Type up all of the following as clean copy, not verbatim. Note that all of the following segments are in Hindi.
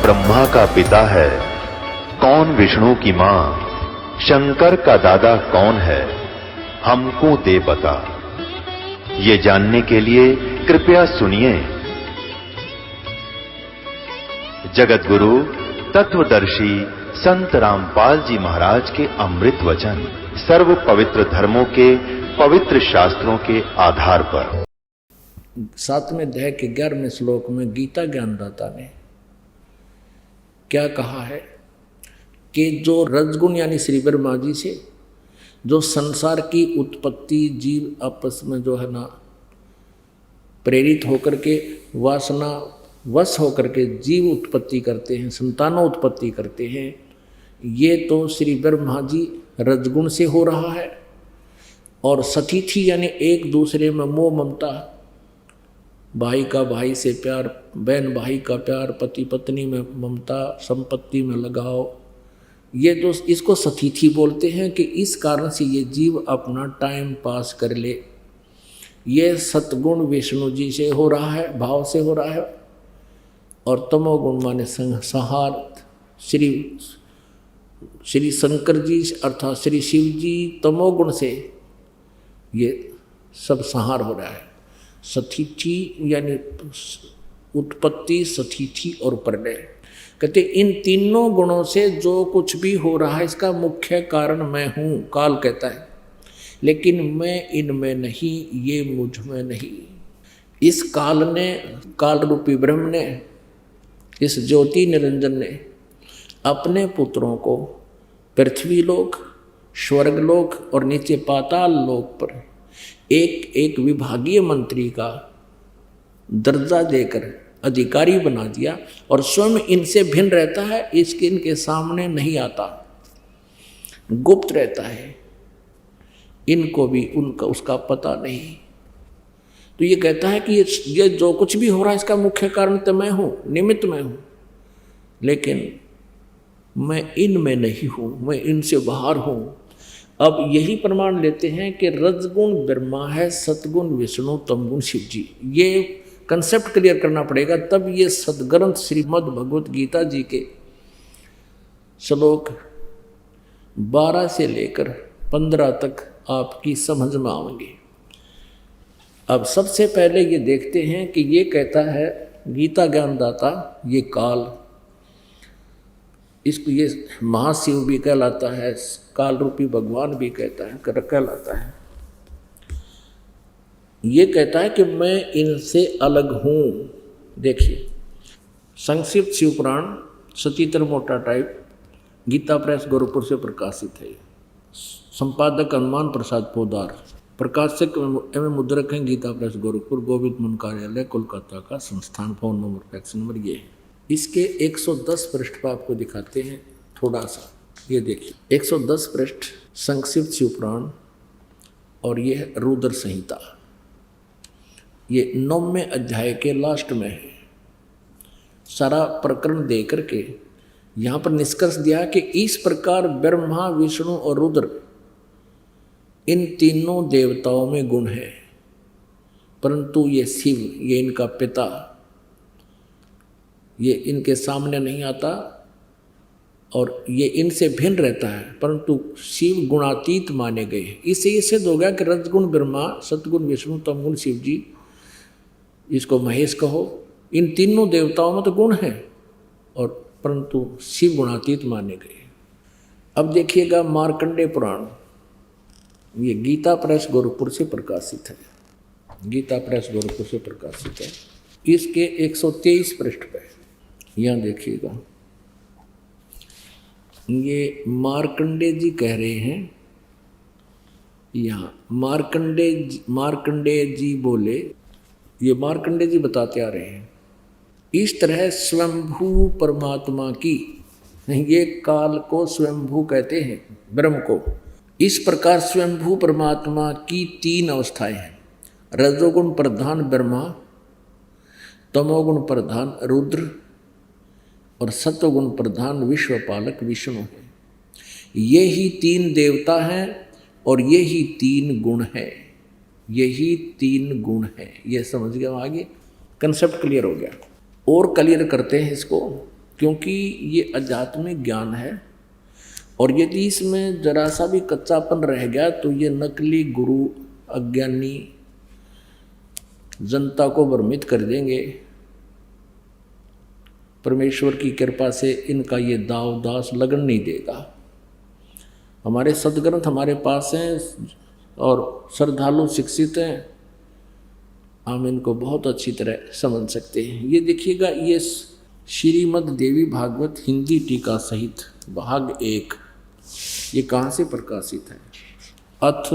ब्रह्मा का पिता है, कौन विष्णु की मां, शंकर का दादा कौन है, हमको दे बता। ये जानने के लिए कृपया सुनिए। जगत गुरु तत्वदर्शी संत रामपाल जी महाराज के अमृत वचन सर्व पवित्र धर्मों के पवित्र शास्त्रों के आधार पर। 7वें अध्याय के 11वें श्लोक में गीता ज्ञानदाता ने क्या कहा है कि जो रजगुण यानी श्री ब्रह्मा जी से जो संसार की उत्पत्ति जीव आपस में जो है ना प्रेरित होकर के वासना वश होकर के जीव उत्पत्ति करते हैं, संतानों उत्पत्ति करते हैं, ये तो श्री ब्रह्मा जी रजगुण से हो रहा है। और सतीथि यानी एक दूसरे में मोह ममता, भाई का भाई से प्यार, बहन भाई का प्यार, पति पत्नी में ममता, संपत्ति में लगाव, ये तो इसको सतीथि बोलते हैं कि इस कारण से ये जीव अपना टाइम पास कर ले। ये सतगुण विष्णु जी से हो रहा है, भाव से हो रहा है। और तमोगुण माने संहार श्री शंकर जी अर्थात श्री शिव जी तमोगुण से ये सब संहार हो रहा है। सतीथि यानी उत्पत्ति, सतीथि और प्रलय। कहते इन तीनों गुणों से जो कुछ भी हो रहा है इसका मुख्य कारण मैं हूँ, काल कहता है। लेकिन मैं इनमें नहीं, ये मुझ में नहीं। इस काल ने, काल रूपी ब्रह्म ने, इस ज्योति निरंजन ने अपने पुत्रों को पृथ्वी लोक, स्वर्ग लोक और नीचे पाताल लोक पर एक एक विभागीय मंत्री का दर्जा देकर अधिकारी बना दिया और स्वयं इनसे भिन्न रहता है, इसके इनके सामने नहीं आता, गुप्त रहता है, इनको भी उनका उसका पता नहीं। तो ये कहता है कि ये जो कुछ भी हो रहा है इसका मुख्य कारण तो मैं हूँ, निमित्त मैं हूँ, लेकिन मैं इनमें नहीं हूँ, मैं इनसे बाहर हूँ। अब यही प्रमाण लेते हैं कि रजगुण ब्रह्मा है, सतगुण विष्णु, तमगुण शिव जी। ये कंसेप्ट क्लियर करना पड़ेगा, तब ये सदग्रंथ श्रीमद् भगवत गीता जी के श्लोक 12 से लेकर 15 तक आपकी समझ में आएंगे। अब सबसे पहले ये देखते हैं कि ये कहता है गीता ज्ञानदाता, ये काल, इसको ये महाशिव भी कहलाता है, काल रूपी भगवान भी कहलाता है। ये कहता है कि मैं इनसे अलग हूँ। देखिए संक्षिप्त शिव पुराण सचित्र मोटा टाइप, गीता प्रेस गोरखपुर से प्रकाशित है। संपादक हनुमान प्रसाद पोदार, प्रकाशक एवं मुद्रक हैं गीता प्रेस गोरखपुर, गोविंद मन कार्यालय कोलकाता का संस्थान। फोन नंबर फैक्स नंबर ये है। इसके 110 पृष्ठ पर आपको दिखाते हैं थोड़ा सा, ये देखिए 110 पृष्ठ संक्षिप्त शिव पुराण और ये है रुद्र संहिता। ये 9वें अध्याय के लास्ट में है। सारा प्रकरण दे करके यहाँ पर निष्कर्ष दिया कि इस प्रकार ब्रह्मा, विष्णु और रुद्र इन तीनों देवताओं में गुण है, परंतु ये शिव, ये इनका पिता, ये इनके सामने नहीं आता और ये इनसे भिन्न रहता है, परंतु शिव गुणातीत माने गए हैं। इससे ये सिद्ध हो गया कि रजगुण ब्रह्मा, सतगुण विष्णु, तमगुण शिव जी, इसको महेश कहो, इन तीनों देवताओं में तो गुण है और परंतु शिव गुणातीत माने गए। अब देखिएगा मार्कंडेय पुराण, ये गीता प्रेस गोरखपुर से प्रकाशित है, गीता प्रेस गोरखपुर से प्रकाशित है। इसके 123 पृष्ठ पे यहाँ देखिएगा, ये मार्कंडेय जी कह रहे हैं, यहाँ मार्कंडेय जी बोले, ये मार्कंडेय जी बताते आ रहे हैं, इस तरह स्वयंभू परमात्मा की, ये काल को स्वयंभू कहते हैं, ब्रह्म को। इस प्रकार स्वयंभू परमात्मा की 3 अवस्थाएं हैं। रजोगुण प्रधान ब्रह्मा, तमोगुण प्रधान रुद्र और सत्वगुण प्रधान विश्वपालक विष्णु है। ये ही 3 देवता हैं और ये ही 3 गुण है, यही 3 गुण है। ये समझ गया, आगे कंसेप्ट क्लियर हो गया। और क्लियर करते हैं इसको क्योंकि ये आध्यात्मिक ज्ञान है, और यदि इसमें जरा सा भी कच्चापन रह गया तो ये नकली गुरु अज्ञानी जनता को भ्रमित कर देंगे। परमेश्वर की कृपा से इनका ये दाव दास लगन नहीं देगा। हमारे सदग्रंथ हमारे पास हैं और श्रद्धालु शिक्षित हैं, हम इनको बहुत अच्छी तरह समझ सकते हैं। ये देखिएगा, ये श्रीमद् देवी भागवत हिंदी टीका सहित भाग 1, ये कहाँ से प्रकाशित है? अथ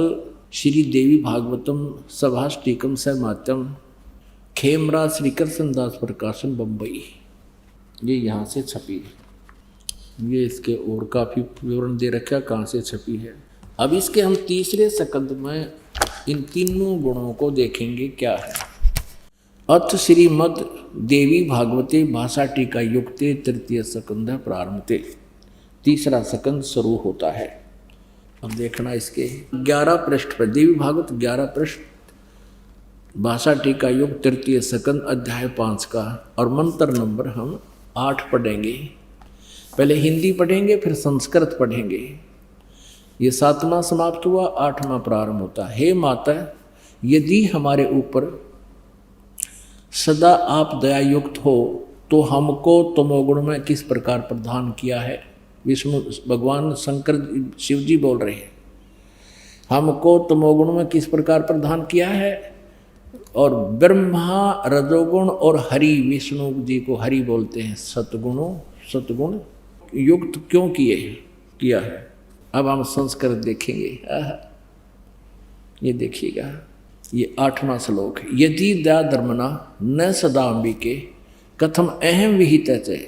श्री देवी भागवतम सभाष्टिकम सहमात्यम, खेमराज श्री कृष्णदास प्रकाशन बम्बई, ये यहाँ से छपी है। ये इसके और काफ़ी विवरण दे रखा कहाँ से छपी है। अब इसके हम तीसरे स्कंद में इन तीनों गुणों को देखेंगे क्या है। अथ श्रीमद् देवी भागवते भाषा टीका युक्ते तृतीय स्कंद प्रारंभते, तीसरा स्कंद शुरू होता है। अब देखना इसके 11 पृष्ठ पर, देवी भागवत 11 पृष्ठ, भाषा टीका युग तृतीय स्कंद अध्याय 5 का, और मंत्र नंबर हम 8 पढ़ेंगे। पहले हिंदी पढ़ेंगे फिर संस्कृत पढ़ेंगे। ये 7वां समाप्त हुआ, 8वां प्रारंभ होता है। हे माता, यदि हमारे ऊपर सदा आप दयायुक्त हो तो हमको तमोगुण में किस प्रकार प्रदान किया है। विष्णु भगवान शंकर शिव जी बोल रहे हैं, हमको तमोगुण में किस प्रकार प्रदान किया है। और ब्रह्मा रजोगुण और हरि, विष्णु जी को हरि बोलते हैं, सतगुण युक्त क्यों किया है। अब हम संस्कृत देखेंगे। ये देखिएगा, ये 8वां श्लोक है। यदि दया धर्मना न सदा अंबिके कथम अहम विहित है।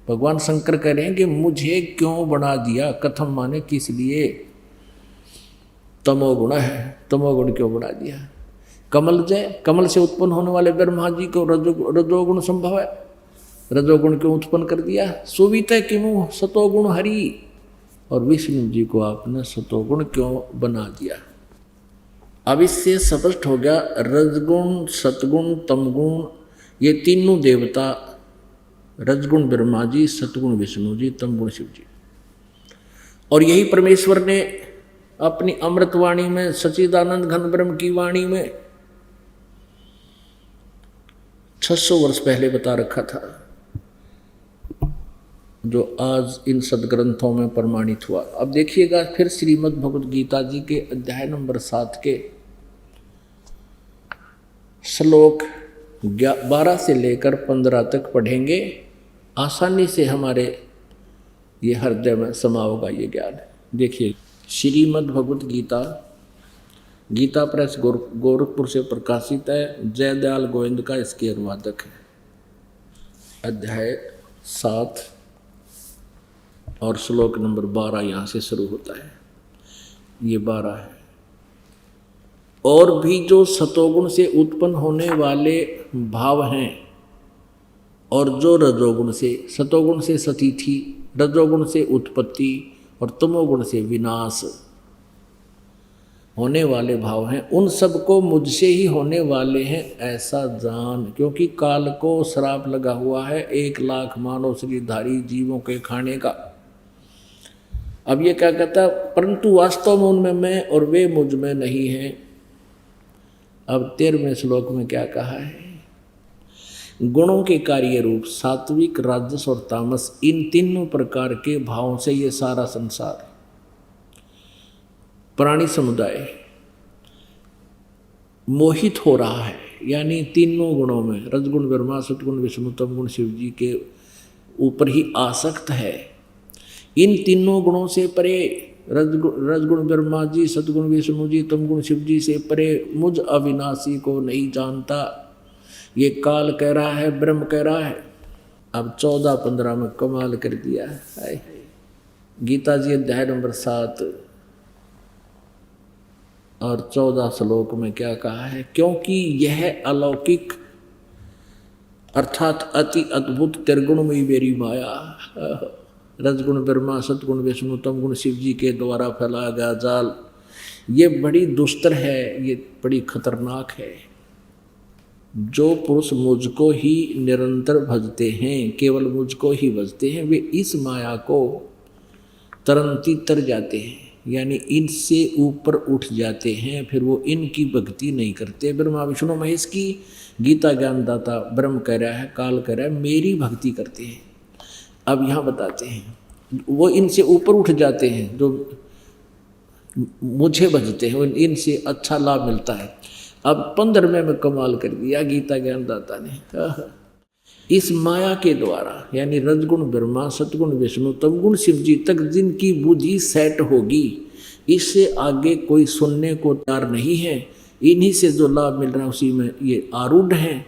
भगवान शंकर कह रहे हैं कि मुझे क्यों बना दिया, कथम माने किस लिए, तमोगुण है, तमोगुण क्यों बना दिया। कमल से उत्पन्न होने वाले ब्रह्मा जी को रजोगुण संभव है, रजोगुण क्यों उत्पन्न कर दिया। सुवित किमु सतोगुण हरि, और विष्णु जी को आपने सतोगुण क्यों बना दिया। अब इससे स्पष्ट हो गया, रजगुण सतगुण तमगुण ये तीनों देवता, रजगुण ब्रह्मा जी, सतगुण विष्णु जी, तमगुण शिव जी, और यही परमेश्वर ने अपनी अमृतवाणी में, सच्चिदानंद घन ब्रह्म की वाणी में 600 वर्ष पहले बता रखा था, जो आज इन सदग्रंथों में प्रमाणित हुआ। अब देखिएगा फिर श्रीमद् भगवद गीता जी के अध्याय नंबर 7 के श्लोक 12 से लेकर 15 तक पढ़ेंगे। आसानी से हमारे ये हृदय में समा होगा ये ज्ञान। देखिए, श्रीमद् भगवद गीता, गीता प्रेस गोरखपुर से प्रकाशित है, जयदयाल गोविंद का इसके अनुवादक है। अध्याय 7 और श्लोक नंबर 12 यहाँ से शुरू होता है। ये 12 है। और भी जो सतोगुण से उत्पन्न होने वाले भाव हैं, और जो रजोगुण से, सतोगुण से सतीथि, रजोगुण से उत्पत्ति और तमोगुण से विनाश होने वाले भाव हैं, उन सबको मुझसे ही होने वाले हैं ऐसा जान। क्योंकि काल को श्राप लगा हुआ है 1 लाख मानव शरीरधारी जीवों के खाने का। अब ये क्या कहता है, परंतु वास्तव में उनमें मैं और वे मुझ में नहीं हैं। अब 13वें श्लोक में क्या कहा है, गुणों के कार्य रूप सात्विक, राजस और तामस, इन तीनों प्रकार के भावों से ये सारा संसार, प्राणी समुदाय मोहित हो रहा है। यानी तीनों गुणों में, रजगुण ब्रह्मा, सतगुण विष्णु, तमगुण शिव जी के ऊपर ही आसक्त है। इन तीनों गुणों से परे, रजगुण ब्रह्मा जी, सतगुण विष्णु जी, तमगुण शिव जी से परे मुझ अविनाशी को नहीं जानता। ये काल कह रहा है, ब्रह्म कह रहा है। अब 14-15 में कमाल कर दिया है। गीता जी अध्याय नंबर 7 और 14 श्लोक में क्या कहा है, क्योंकि यह अलौकिक अर्थात अति अद्भुत त्रिगुणमयी मेरी माया, रजगुण ब्रह्मा, सतगुण विष्णु, तमगुण शिव जी के द्वारा फैलाया गया जाल, ये बड़ी दुस्तर है, ये बड़ी खतरनाक है। जो पुरुष मुझको ही निरंतर भजते हैं, केवल मुझको ही भजते हैं, वे इस माया को तरंती तर जाते हैं, यानी इनसे ऊपर उठ जाते हैं। फिर वो इनकी भक्ति नहीं करते। ब्रह्मा विष्णु महेश की गीता ज्ञानदाता ब्रह्म कह रहा है, काल कह रहा है, मेरी भक्ति करते हैं। अब यहाँ बताते हैं वो इनसे ऊपर उठ जाते हैं, जो मुझे भजते हैं, इनसे अच्छा लाभ मिलता है। अब 15वें में कमाल कर दिया गीता ज्ञानदाता ने। इस माया के द्वारा, यानी रजगुण ब्रह्मा, सतगुण विष्णु, तमगुण शिव जी तक जिनकी बुद्धि सेट होगी, इससे आगे कोई सुनने को तैयार नहीं है। इन्हीं से जो लाभ मिल रहा है उसी में ये आरूढ़ हैं।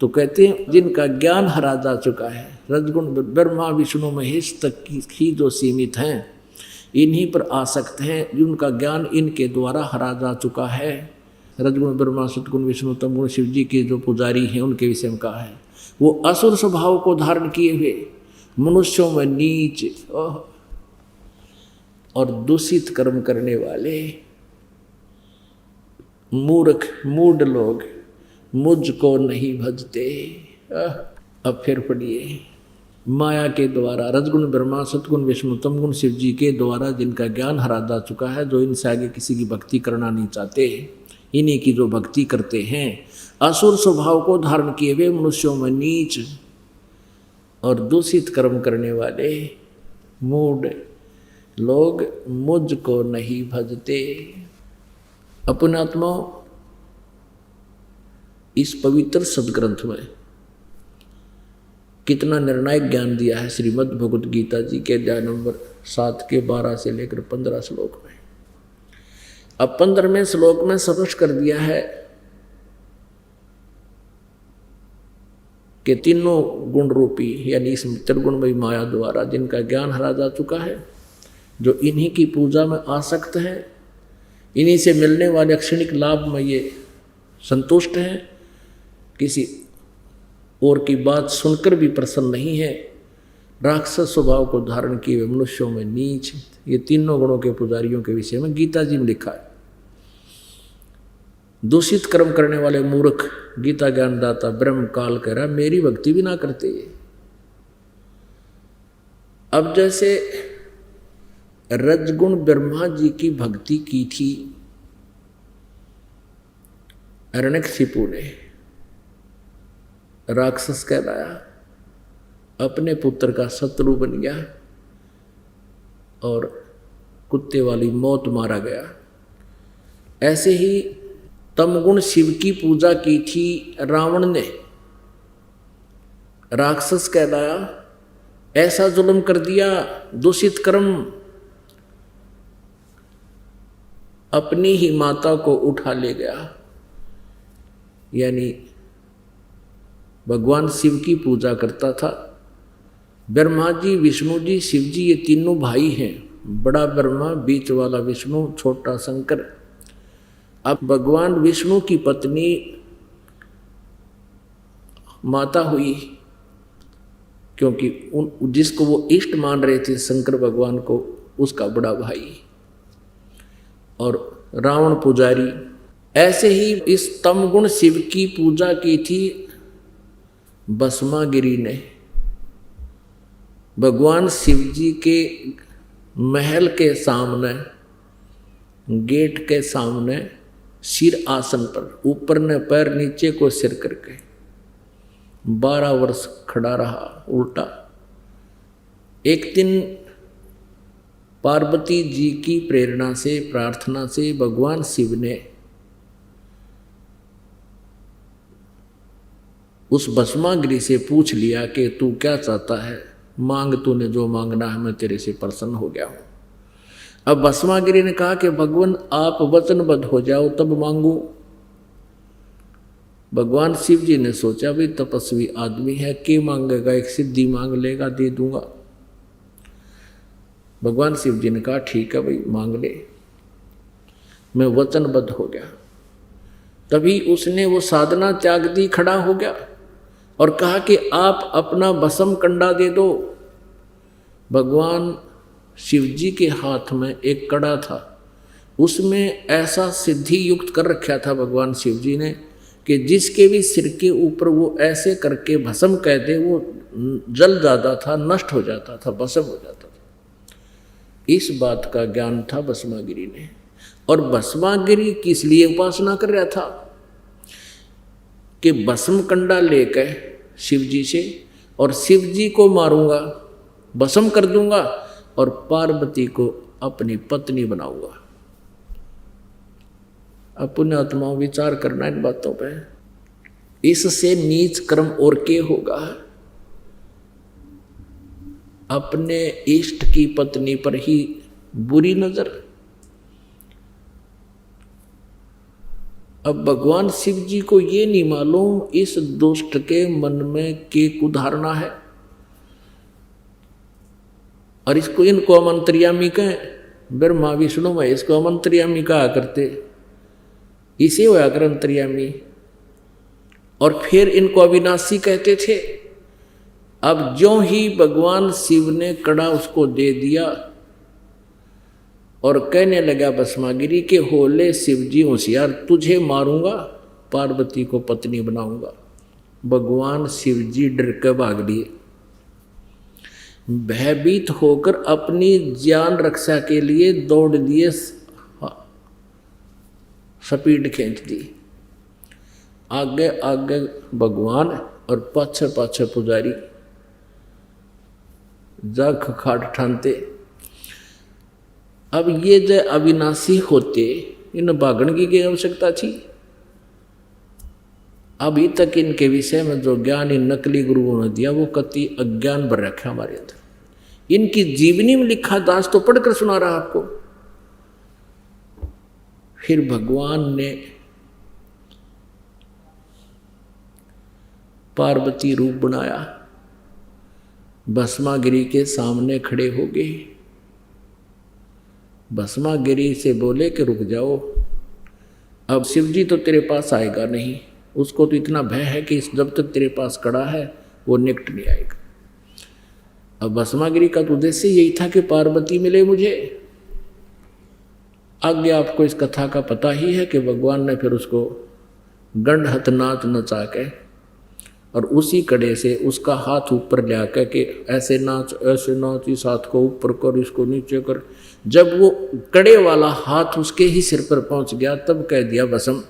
तो कहते हैं जिनका ज्ञान हरा जा चुका है, रजगुण ब्रह्मा विष्णु महेश तक ही जो सीमित हैं, इन्हीं पर आसक्त हैं, जिनका ज्ञान इनके द्वारा हरा जा चुका है। रजगुण ब्रह्मा, सतगुण विष्णु, तमगुण शिव जी के जो पुजारी हैं उनके विषय में कहा है, वो असुर स्वभाव को धारण किए हुए मनुष्यों में नीच और दूषित कर्म करने वाले मूर्ख मूढ़ लोग मुझको नहीं भजते। अब फिर पढ़िए, माया के द्वारा रजगुण ब्रह्मा, सतगुण विष्णु, तमगुण शिव जी के द्वारा जिनका ज्ञान हरा जा चुका है, जो इनसे आगे किसी की भक्ति करना नहीं चाहते, इन्हीं की जो भक्ति करते हैं, असुर स्वभाव को धारण किए हुए मनुष्यों में नीच और दूषित कर्म करने वाले मूढ़ लोग मुझको नहीं भजते। अपनात्मा इस पवित्र सदग्रंथ में कितना निर्णायक ज्ञान दिया है श्रीमद् भगवद गीता जी के अध्याय नंबर 7 के 12 से लेकर 15 श्लोक में। अब 15वें श्लोक में स्पष्ट कर दिया है कि तीनों गुण रूपी, यानी इस त्रिगुणमयी माया द्वारा जिनका ज्ञान हरा जा चुका है, जो इन्हीं की पूजा में आसक्त हैं, इन्हीं से मिलने वाले क्षणिक लाभ में ये संतुष्ट हैं, किसी और की बात सुनकर भी प्रसन्न नहीं है, राक्षस स्वभाव को धारण किए हुए मनुष्यों में नीच, ये तीनों गुणों के पुजारियों के विषय में गीता जी में लिखा है। दूषित कर्म करने वाले मूर्ख, गीता ज्ञानदाता ब्रह्म काल कह रहा, मेरी भक्ति भी ना करते। अब जैसे रजगुण ब्रह्मा जी की भक्ति की थी हिरण्यकशिपु ने, राक्षस कहलाया, अपने पुत्र का शत्रु बन गया और कुत्ते वाली मौत मारा गया। ऐसे ही तमगुण शिव की पूजा की थी रावण ने, राक्षस कहलाया, ऐसा जुल्म कर दिया, दूषित कर्म, अपनी ही माता को उठा ले गया। यानी भगवान शिव की पूजा करता था। ब्रह्मा जी, विष्णु जी, शिव जी, ये तीनों भाई हैं, बड़ा ब्रह्मा, बीच वाला विष्णु, छोटा शंकर। अब भगवान विष्णु की पत्नी माता हुई, क्योंकि जिसको वो इष्ट मान रहे थे शंकर भगवान को, उसका बड़ा भाई, और रावण पुजारी। ऐसे ही इस तमगुण शिव की पूजा की थी भस्मागिरी ने। भगवान शिव जी के महल के सामने, गेट के सामने, सिर आसन पर, ऊपर ने पैर, नीचे को सिर करके 12 वर्ष खड़ा रहा उल्टा। एक दिन पार्वती जी की प्रेरणा से, प्रार्थना से भगवान शिव ने उस भस्मागिरी से पूछ लिया कि तू क्या चाहता है, मांग, तूने जो मांगना है, मैं तेरे से प्रसन्न हो गया हूँ। अब भस्मागिरी ने कहा कि भगवान आप वचनबद्ध हो जाओ तब मांगू। भगवान शिव जी ने सोचा भी तपस्वी आदमी है, के मांगेगा, एक सिद्धि मांग लेगा, दे दूंगा। भगवान शिव जी ने कहा ठीक है भाई, मांग ले, मैं वचनबद्ध हो गया। तभी उसने वो साधना त्याग दी, खड़ा हो गया और कहा कि आप अपना भस्म कंडा दे दो। भगवान शिव जी के हाथ में एक कड़ा था, उसमें ऐसा सिद्धि युक्त कर रखा था भगवान शिव जी ने कि जिसके भी सिर के ऊपर वो ऐसे करके भस्म कहते, वो जल जाता था, नष्ट हो जाता था, भस्म हो जाता था। इस बात का ज्ञान था भस्मागिरी ने। और भस्मागिरी किस लिए उपासना कर रहा था कि भस्म कंडा लेकर शिव जी से, और शिव जी को मारूंगा, भस्म कर दूंगा, और पार्वती को अपनी पत्नी बनाऊंगा। अपने आत्माओं विचार करना इन बातों पे। इससे नीच कर्म और के होगा? अपने इष्ट की पत्नी पर ही बुरी नजर। अब भगवान शिव जी को ये नहीं मालूम इस दुष्ट के मन में के कुधारणा है, और इसको इनको अमंत्रियामी कहें। ब्रह्मा विष्णु महेश को अमंत्रियामी कहा करते, इसे होया कर अंतर्यामी। और फिर इनको अविनाशी कहते थे। अब ज्यों ही भगवान शिव ने कड़ा उसको दे दिया और कहने लगा भस्मागिरी के होले शिव जी होशियार, तुझे मारूंगा, पार्वती को पत्नी बनाऊंगा। भगवान शिव जी डर के भाग लिए, भयभीत होकर अपनी जान रक्षा के लिए दौड़ दिए, स्पीड खींच दी। आगे आगे भगवान और पाछे पाछे पुजारी जग खाट ठानते। अब ये जो अविनाशी होते, इन भागण की आवश्यकता थी? अभी तक इनके विषय में जो ज्ञान इन नकली गुरुओं ने दिया वो कति अज्ञान भर रखा हमारे अंदर। इनकी जीवनी में लिखा दास तो पढ़कर सुना रहा आपको। फिर भगवान ने पार्वती रूप बनाया, भस्मागिरी के सामने खड़े हो गए। भस्मागिरी से बोले कि रुक जाओ, अब शिव जी तो तेरे पास आएगा नहीं, उसको तो इतना भय है कि जब तक तेरे पास खड़ा है वो निकट नहीं आएगा। अब भस्मागिरी का तो उद्देश्य यही था कि पार्वती मिले मुझे। आगे आपको इस कथा का पता ही है कि भगवान ने फिर उसको गंड हथ नाच नचा के और उसी कड़े से उसका हाथ ऊपर ले आकर के ऐसे नाच, इस हाथ को ऊपर कर, इसको नीचे कर। जब वो कड़े वाला हाथ उसके ही सिर पर पहुंच गया तब कह दिया भस्म।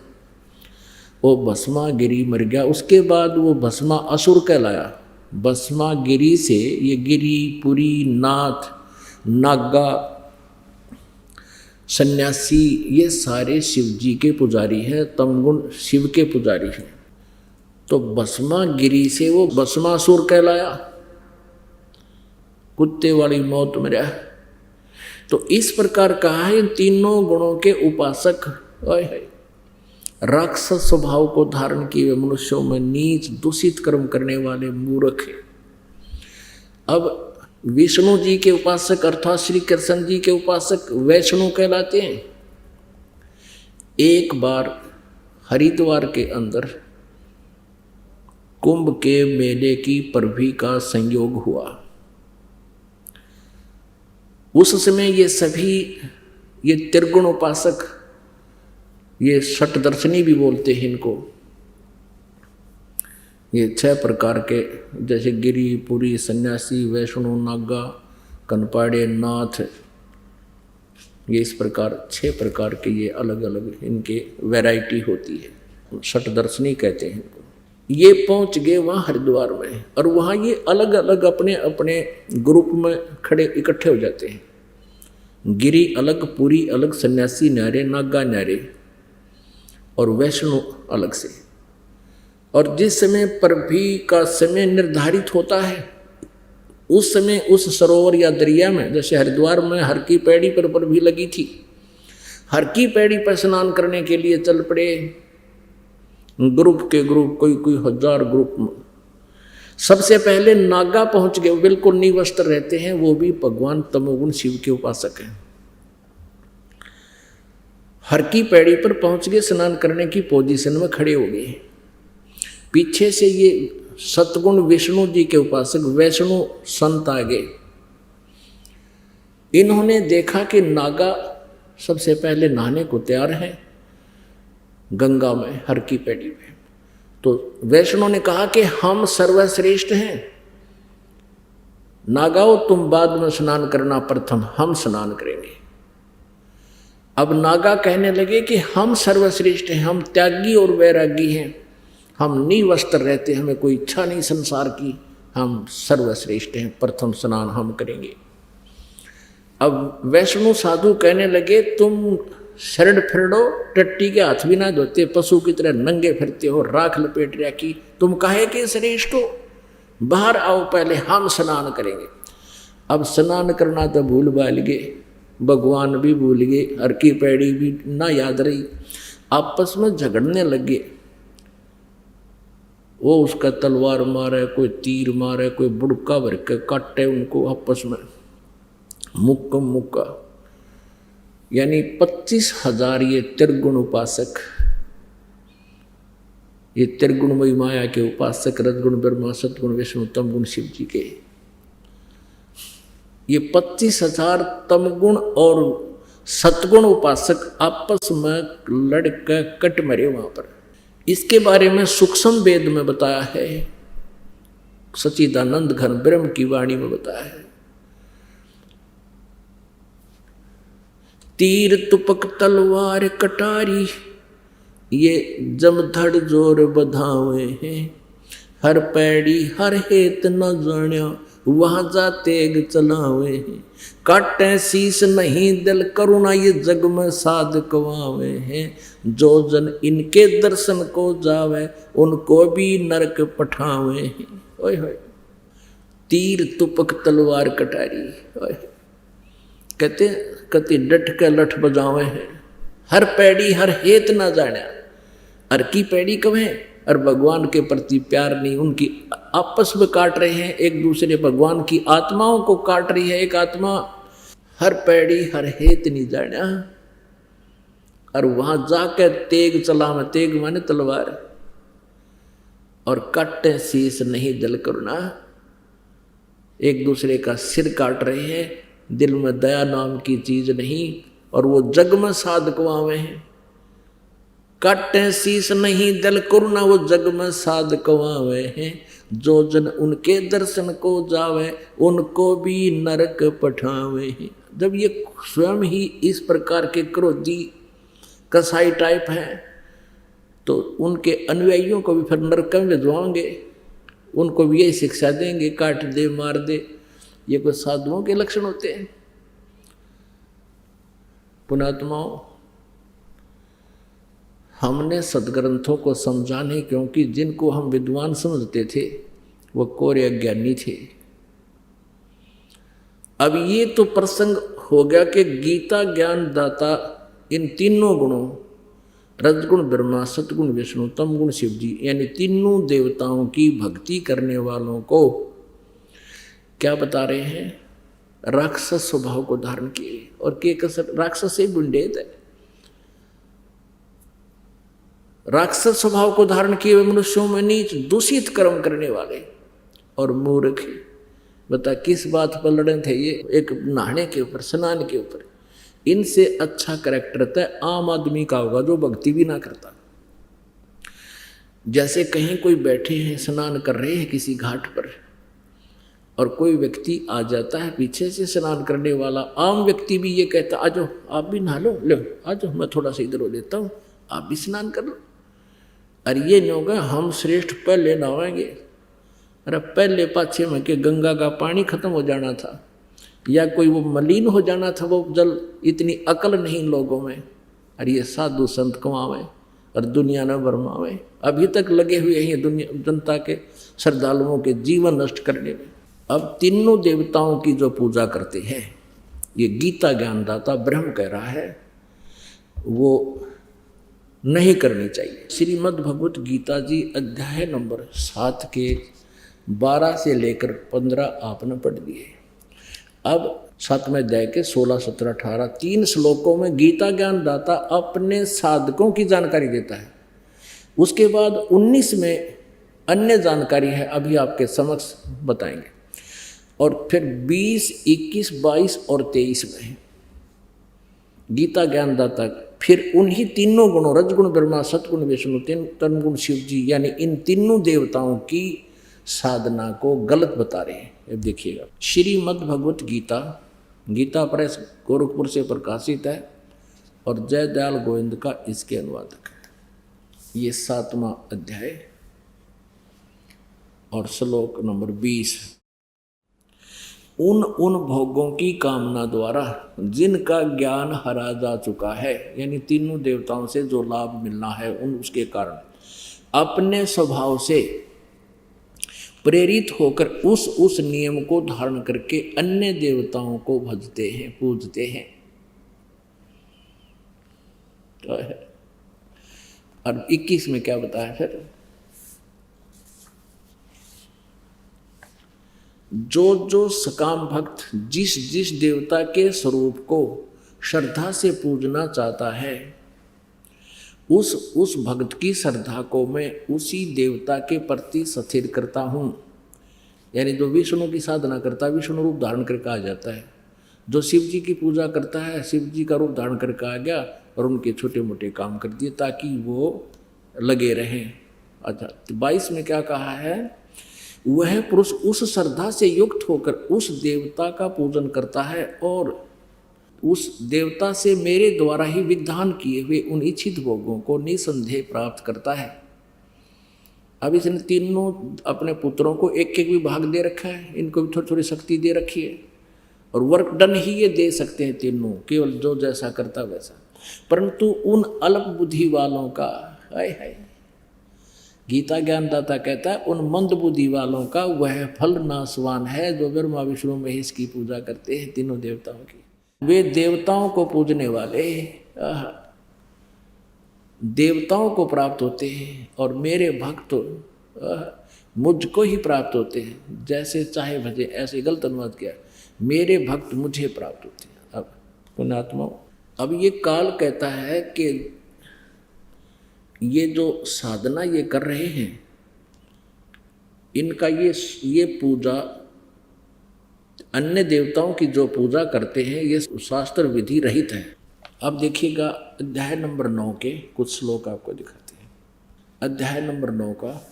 वो भस्मागिरी मर गया। उसके बाद वो भस्मा असुर कहलाया। भस्मागिरी से ये गिरी, पुरी, नाथ, नागा, सन्यासी, ये सारे शिव जी के पुजारी हैं, तमगुण शिव के पुजारी हैं। तो भस्मागिरी से वो भस्मासुर कहलाया, कुत्ते वाली मौत में रहा। तो इस प्रकार कहा है, इन तीनों गुणों के उपासक राक्षस स्वभाव को धारण किए मनुष्यों में नीच दूषित कर्म करने वाले मूर्ख हैं। अब विष्णु जी के उपासक अर्थात श्री कृष्ण जी के उपासक वैष्णव कहलाते हैं। एक बार हरिद्वार के अंदर कुंभ के मेले की परवी का संयोग हुआ। उस समय ये सभी ये त्रिगुण उपासक, ये षटदर्शनी भी बोलते हैं इनको, ये 6 प्रकार के जैसे गिरी, पुरी, सन्यासी, वैष्णो, नागा, कनपाड़े, नाथ, ये इस प्रकार 6 प्रकार के ये अलग अलग इनके वैरायटी होती है, षटदर्शनी कहते हैं इनको। ये पहुंच गए वहाँ हरिद्वार में और वहाँ ये अलग अलग अपने अपने ग्रुप में खड़े इकट्ठे हो जाते हैं। गिरी अलग, पुरी अलग, सन्यासी न्यारे, नागा न्यारे और वैष्णो अलग से। और जिस समय परभी का समय निर्धारित होता है उस समय उस सरोवर या दरिया में, जैसे हरिद्वार में हर की पैड़ी पर परभी लगी थी, हर की पैड़ी पर स्नान करने के लिए चल पड़े ग्रुप के ग्रुप, कोई 1000 ग्रुप। सबसे पहले नागा पहुंच गए, बिल्कुल निवस्त्र रहते हैं, वो भी भगवान तमोगुण शिव के उपासक हैं। हर की पैड़ी पर पहुंच गए, स्नान करने की पोजीशन में खड़े हो गए। पीछे से ये सतगुण विष्णु जी के उपासक वैष्णु संत आ गए। इन्होंने देखा कि नागा सबसे पहले नहाने को तैयार है गंगा में, हर की पैड़ी में। तो वैष्णव ने कहा कि हम सर्वश्रेष्ठ हैं, नागाओ तुम बाद में स्नान करना, प्रथम हम स्नान करेंगे। अब नागा कहने लगे कि हम सर्वश्रेष्ठ हैं, हम त्यागी और वैरागी हैं, हम निवस्त्र रहते, हमें कोई इच्छा नहीं संसार की, हम सर्वश्रेष्ठ हैं, प्रथम स्नान हम करेंगे। अब वैष्णव साधु कहने लगे तुम शरण फिरडो, टट्टी के हाथ भी ना धोते, पशु की तरह नंगे फिरते हो, राख लपेट रखी, तुम काहे के श्रेष्ठ हो, बाहर आओ, पहले हम स्नान करेंगे। अब स्नान करना तो भूल भाल गए, भगवान भी भूल गए, हर की पैड़ी भी ना याद रही, आपस में झगड़ने लगे। वो उसका तलवार मारे, कोई तीर मारे, कोई बुड़का भर के काटे उनको आपस में, मुक्का मुक्का। यानी 25,000 ये त्रिगुण उपासक, ये त्रिगुणमयी माया के उपासक, रजगुण ब्रह्मा, सतगुण विष्णु, तमगुण शिव जी के, ये 25,000 तमगुण और सतगुण उपासक आपस में लड़कर कट मरे वहां पर। इसके बारे में सूक्ष्म वेद में बताया है, सच्चिदानंद घन ब्रह्म की वाणी में बताया है। तीर तुपक तलवार कटारी, ये जमधड़ जोर बधावे हैं, हर पैड़ी हर हेत न जाण्या, वहां जा तेग चलावे हैं, काटे शीस नहीं दिल करुणा, ये जग में साध कवावे हैं, जो जन इनके दर्शन को जावे, उनको भी नरक पठावे हैं। ओए होए, तीर तुपक तलवार कटारी, ओए कहते डट के लठ बजावे हैं, हर पैड़ी हर हेत ना जाने, हर की पैड़ी कब है, और भगवान के प्रति प्यार नहीं, उनकी आपस में काट रहे हैं एक दूसरे, भगवान की आत्माओं को काट रही है एक आत्मा, हर पैड़ी हर हेत नहीं जाने, और वहां जाकर तेग चलावे, तेग माने तलवार, और काटे शीस नहीं दिल करुणा, एक दूसरे का सिर काट रहे हैं, दिल में दया नाम की चीज नहीं, और वो जग में साधकवावे हैं, काटे शीस नहीं दिल करुणा, वो जग में साधकवावे हैं, जो जन उनके दर्शन को जावे, उनको भी नरक पठावे हैं। जब ये स्वयं ही इस प्रकार के क्रोधी कसाई टाइप हैं, तो उनके अनुयायियों को भी फिर नरक में भिजवाएंगे, उनको भी यही शिक्षा देंगे, काट दे मार दे। ये कोई साधुओं के लक्षण होते हैं? पुणात्माओं, हमने सदग्रंथों को समझाने, क्योंकि जिनको हम विद्वान समझते थे वो कोरे अज्ञानी थे। अब ये तो प्रसंग हो गया कि गीता ज्ञान दाता इन तीनों गुणों, रजगुण ब्रह्मा, सतगुण विष्णु, तमगुण शिव जी, यानी तीनों देवताओं की भक्ति करने वालों को क्या बता रहे हैं? राक्षस स्वभाव को धारण किए, और के कसर राक्षस से बुंडेत है, राक्षस स्वभाव को धारण किए हुए मनुष्यों में नीच दूषित कर्म करने वाले और मूर्ख। बता किस बात पर लड़े थे ये? एक नहाने के ऊपर, स्नान के ऊपर। इनसे अच्छा कैरेक्टर तय आम आदमी का होगा जो भक्ति भी ना करता। जैसे कहीं कोई बैठे हैं, स्नान कर रहे हैं किसी घाट पर, और कोई व्यक्ति आ जाता है पीछे से स्नान करने वाला, आम व्यक्ति भी ये कहता आ जाओ आप भी नहा लो, लो आ जाओ मैं थोड़ा सा इधर हो लेता हूँ, आप भी स्नान कर लो। अरे ये नहीं होगा हम श्रेष्ठ पहले नहाएंगे। अरे पहले पाछे में के गंगा का पानी खत्म हो जाना था, या कोई वो मलिन हो जाना था वो जल, इतनी अकल नहीं लोगों में। अरे ये साधु संत कमावे और दुनिया न भरमावे, अभी तक लगे हुए हैं दुनिया जनता के, श्रद्धालुओं के जीवन नष्ट करने में। अब तीनों देवताओं की जो पूजा करते हैं, ये गीता ज्ञानदाता ब्रह्म कह रहा है, वो नहीं करनी चाहिए। श्रीमद् भगवत गीता जी अध्याय नंबर 7 के 12 से लेकर 15 आपने पढ़ दिए। अब 7वें अध्याय के 16, 17, 18 3 श्लोकों में गीता ज्ञानदाता अपने साधकों की जानकारी देता है। उसके बाद 19 में अन्य जानकारी है, अभी आपके समक्ष बताएंगे। और फिर 20, 21, 22 और 23 में गीता ज्ञानदाता फिर उन्हीं तीनों गुणों रजगुण ब्रह्मा, सतगुण विष्णु, तमगुण शिव जी, यानी इन तीनों देवताओं की साधना को गलत बता रहे हैं। अब देखिएगा, श्रीमद् भगवत गीता, गीता प्रेस गोरखपुर से प्रकाशित है और जय दयाल गोविंद का इसके अनुवादक है। ये 7वां अध्याय और श्लोक नंबर 20। उन भोगों की कामना द्वारा जिनका ज्ञान हरा जा चुका है, यानी तीनों देवताओं से जो लाभ मिलना है उसके कारण अपने स्वभाव से प्रेरित होकर उस नियम को धारण करके अन्य देवताओं को भजते हैं, पूजते हैं। तो है। और 21 में क्या बताया फिर, जो सकाम भक्त जिस देवता के स्वरूप को श्रद्धा से पूजना चाहता है, उस भक्त की श्रद्धा को मैं उसी देवता के प्रति स्थिर करता हूँ। यानी जो विष्णु की साधना करता है विष्णु रूप धारण करके आ जाता है, जो शिव जी की पूजा करता है शिव जी का रूप धारण करके आ गया और उनके छोटे मोटे काम कर दिए ताकि वो लगे रहें। अच्छा, 22 में क्या कहा है, वह पुरुष उस श्रद्धा से युक्त होकर उस देवता का पूजन करता है और उस देवता से मेरे द्वारा ही विधान किए हुए उन इच्छित भोगों को निसंदेह प्राप्त करता है। अब इसने तीनों अपने पुत्रों को एक एक विभाग दे रखा है, इनको भी थोड़ी थोड़ी शक्ति दे रखी है और वर्क डन ही ये दे सकते हैं तीनों, केवल जो जैसा करता वैसा। परंतु उन अल्प बुद्धि वालों का, हाय हाय, गीता ज्ञानदाता कहता है उन मंद बुद्धि वालों का वह फल नाशवान है जो ब्रह्मा विष्णु महेश की पूजा करते हैं तीनों देवताओं की। वे देवताओं को पूजने वाले देवताओं को प्राप्त होते हैं और मेरे भक्त मुझको ही प्राप्त होते हैं। जैसे चाहे भजे, ऐसे गलत अनुवाद किया, मेरे भक्त मुझे प्राप्त होते हैं। अब पुण्यात्मा, अब ये काल कहता है कि ये जो साधना ये कर रहे हैं इनका ये पूजा अन्य देवताओं की जो पूजा करते हैं ये शास्त्र विधि रहित है। अब देखिएगा अध्याय नंबर 9 के कुछ श्लोक आपको दिखाते हैं। अध्याय नंबर 9 का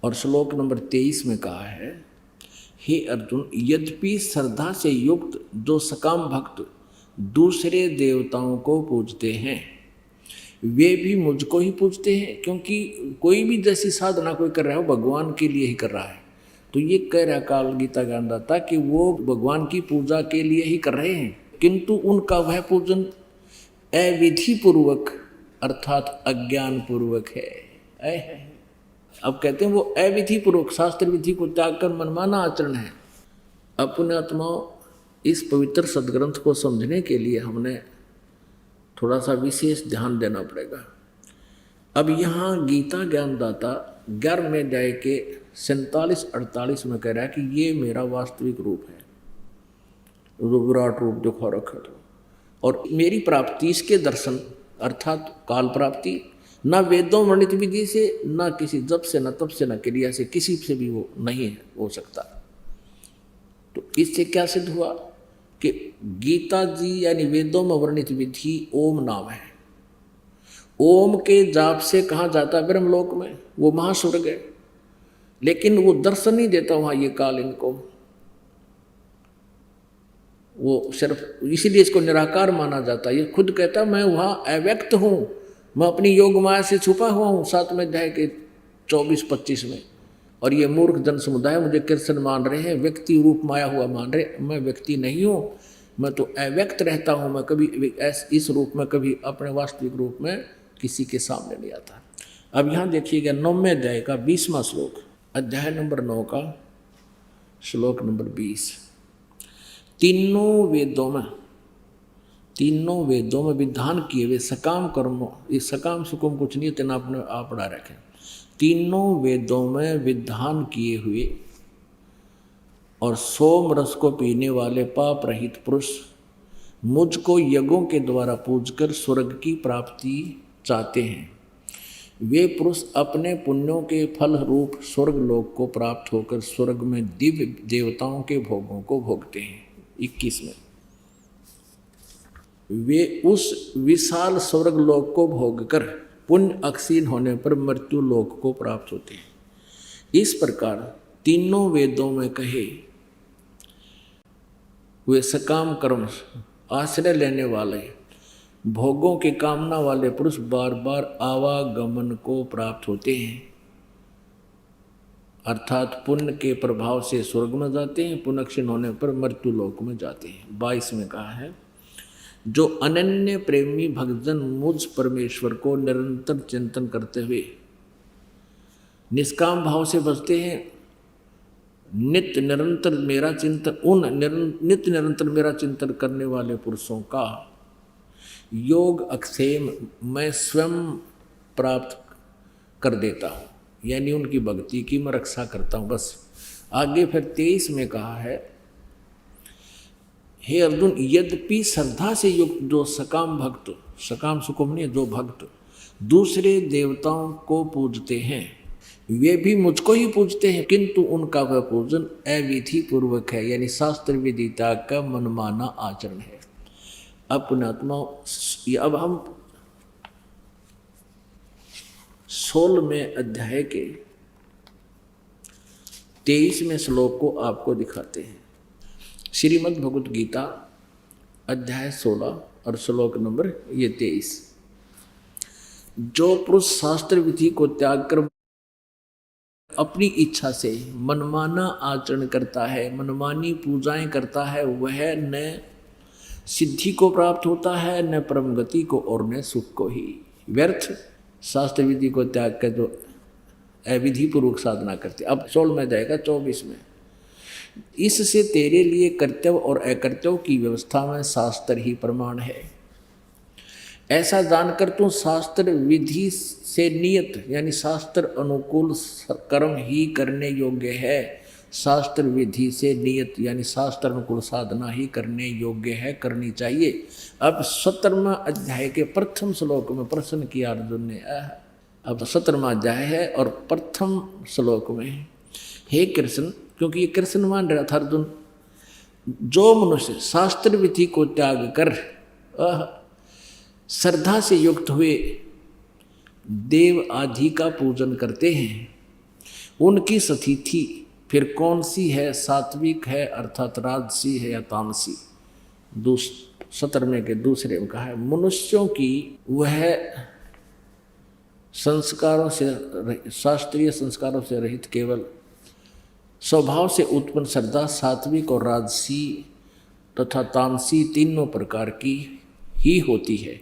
और श्लोक नंबर 23 में कहा है, हे अर्जुन, यद्यपि श्रद्धा से युक्त जो सकाम भक्त दूसरे देवताओं को पूजते हैं वे भी मुझको ही पूजते हैं, क्योंकि कोई भी जैसी साधना कोई कर रहा है वो भगवान के लिए ही कर रहा है। तो ये कह रहा काल गीता ज्ञानदाता कि वो भगवान की पूजा के लिए ही कर रहे हैं, किंतु उनका वह पूजन अविधि पूर्वक अर्थात अज्ञान पूर्वक है। अब कहते हैं वो अविधि पूर्वक शास्त्र विधि को त्याग कर मनमाना आचरण है। अपने आत्माओं, इस पवित्र सदग्रंथ को समझने के लिए हमने थोड़ा सा विशेष ध्यान देना पड़ेगा। अब यहाँ गीता ज्ञानदाता 11वें अध्याय के 47-48 में कह रहा है कि ये मेरा वास्तविक रूप है, जो विराट रूप दिखा रखा था, और मेरी प्राप्ति इसके दर्शन अर्थात काल प्राप्ति न वेदों वर्णित विधि से, न किसी जप से, न तप से, न क्रिया से, किसी से भी वो नहीं हो सकता। तो इससे क्या सिद्ध हुआ कि गीता जी यानी वेदों में वर्णित विधि ओम नाम है। ओम के जाप से कहाँ जाता है ब्रह्मलोक में, वो महास्वर्ग है, लेकिन वो दर्शन नहीं देता वहाँ ये काल इनको। वो सिर्फ इसीलिए इसको निराकार माना जाता है। ये खुद कहता मैं वहाँ अव्यक्त हूँ, मैं अपनी योग माया से छुपा हुआ हूँ 7वें अध्याय के 24-25 में। और ये मूर्ख जन समुदाय मुझे कृष्ण मान रहे हैं, व्यक्ति रूप माया हुआ मान रहे। मैं व्यक्ति नहीं हूँ, मैं तो अव्यक्त रहता हूँ। मैं कभी इस रूप में कभी अपने वास्तविक रूप में किसी के सामने नहीं आता। अब यहाँ देखिएगा 9वें अध्याय का 20वां श्लोक, अध्याय नंबर 9 का श्लोक नंबर 20। तीनों वेदों में विधान किए हुए सकाम कर्मों, इस सकाम सुकुम कुछ नहीं, इतना अपने आप पढ़ा रखें। तीनों वेदों में विधान किए हुए और सोम रस को पीने वाले पाप रहित पुरुष मुझको यज्ञों के द्वारा पूजकर स्वर्ग की प्राप्ति चाहते हैं। वे पुरुष अपने पुण्यों के फल रूप स्वर्ग लोक को प्राप्त होकर स्वर्ग में दिव्य देवताओं के भोगों को भोगते हैं। 21 में वे उस विशाल स्वर्ग लोक को भोगकर पुण्य अक्षीण होने पर मृत्यु लोक को प्राप्त होते हैं। इस प्रकार तीनों वेदों में कहे वे सकाम कर्म आश्रय लेने वाले भोगों की कामना वाले पुरुष बार बार आवागमन को प्राप्त होते हैं, अर्थात पुण्य के प्रभाव से स्वर्ग में जाते हैं, पुण्य क्षीण होने पर मृत्यु लोक में जाते हैं। 22 में कहा है, जो अनन्य प्रेमी भक्तजन मुझ परमेश्वर को निरंतर चिंतन करते हुए निष्काम भाव से बचते हैं, नित्य निरंतर मेरा चिंतन करने वाले पुरुषों का योग अक्षेम मैं स्वयं प्राप्त कर देता हूँ, यानी उनकी भक्ति की मैं रक्षा करता हूँ। बस आगे फिर 23 में कहा है, हे अर्जुन, यद्यपि श्रद्धा से युक्त जो सकाम भक्त, सकाम सुकुम नहीं, जो भक्त दूसरे देवताओं को पूजते हैं वे भी मुझको ही पूजते हैं, किंतु उनका वह पूजन अविधि पूर्वक है, यानी शास्त्र विदिता का मनमाना आचरण है। अपने आत्मा अब हम 16वें अध्याय के 23वें श्लोक को आपको दिखाते हैं। श्रीमद् भगवत गीता अध्याय 16 और श्लोक नंबर 23। जो पुरुष शास्त्र विधि को त्याग कर अपनी इच्छा से मनमाना आचरण करता है, मनमानी पूजाएं करता है, वह न सिद्धि को प्राप्त होता है, न परम गति को और न सुख को ही। व्यर्थ शास्त्र विधि को त्याग कर जो अविधि पूर्वक साधना करते। अब 16 में जाएगा 24 में, इससे तेरे लिए कर्तव्य और अकर्तव्य की व्यवस्था में शास्त्र ही प्रमाण है। ऐसा जानकर तू शास्त्र विधि से नियत यानी शास्त्र अनुकूल कर्म ही करने योग्य है, शास्त्र विधि से नियत यानी शास्त्र अनुकूल साधना ही करने योग्य है, करनी चाहिए। अब 17वां अध्याय के प्रथम श्लोक में प्रश्न किया अर्जुन ने। अब 17वां अध्याय है और प्रथम श्लोक में, हे कृष्ण, क्योंकि ये कृष्ण मान रहा था अर्जुन, जो मनुष्य शास्त्र विधि को त्याग कर श्रद्धा से युक्त हुए देव आदि का पूजन करते हैं, उनकी स्थिति फिर कौन सी है? सात्विक है अर्थात राजसी है या तामसी? 17वें के दूसरे में कहा है, मनुष्यों की वह संस्कारों से शास्त्रीय संस्कारों से रहित केवल स्वभाव से उत्पन्न श्रद्धा सात्विक और राजसी तथा तामसी तीनों प्रकार की ही होती है,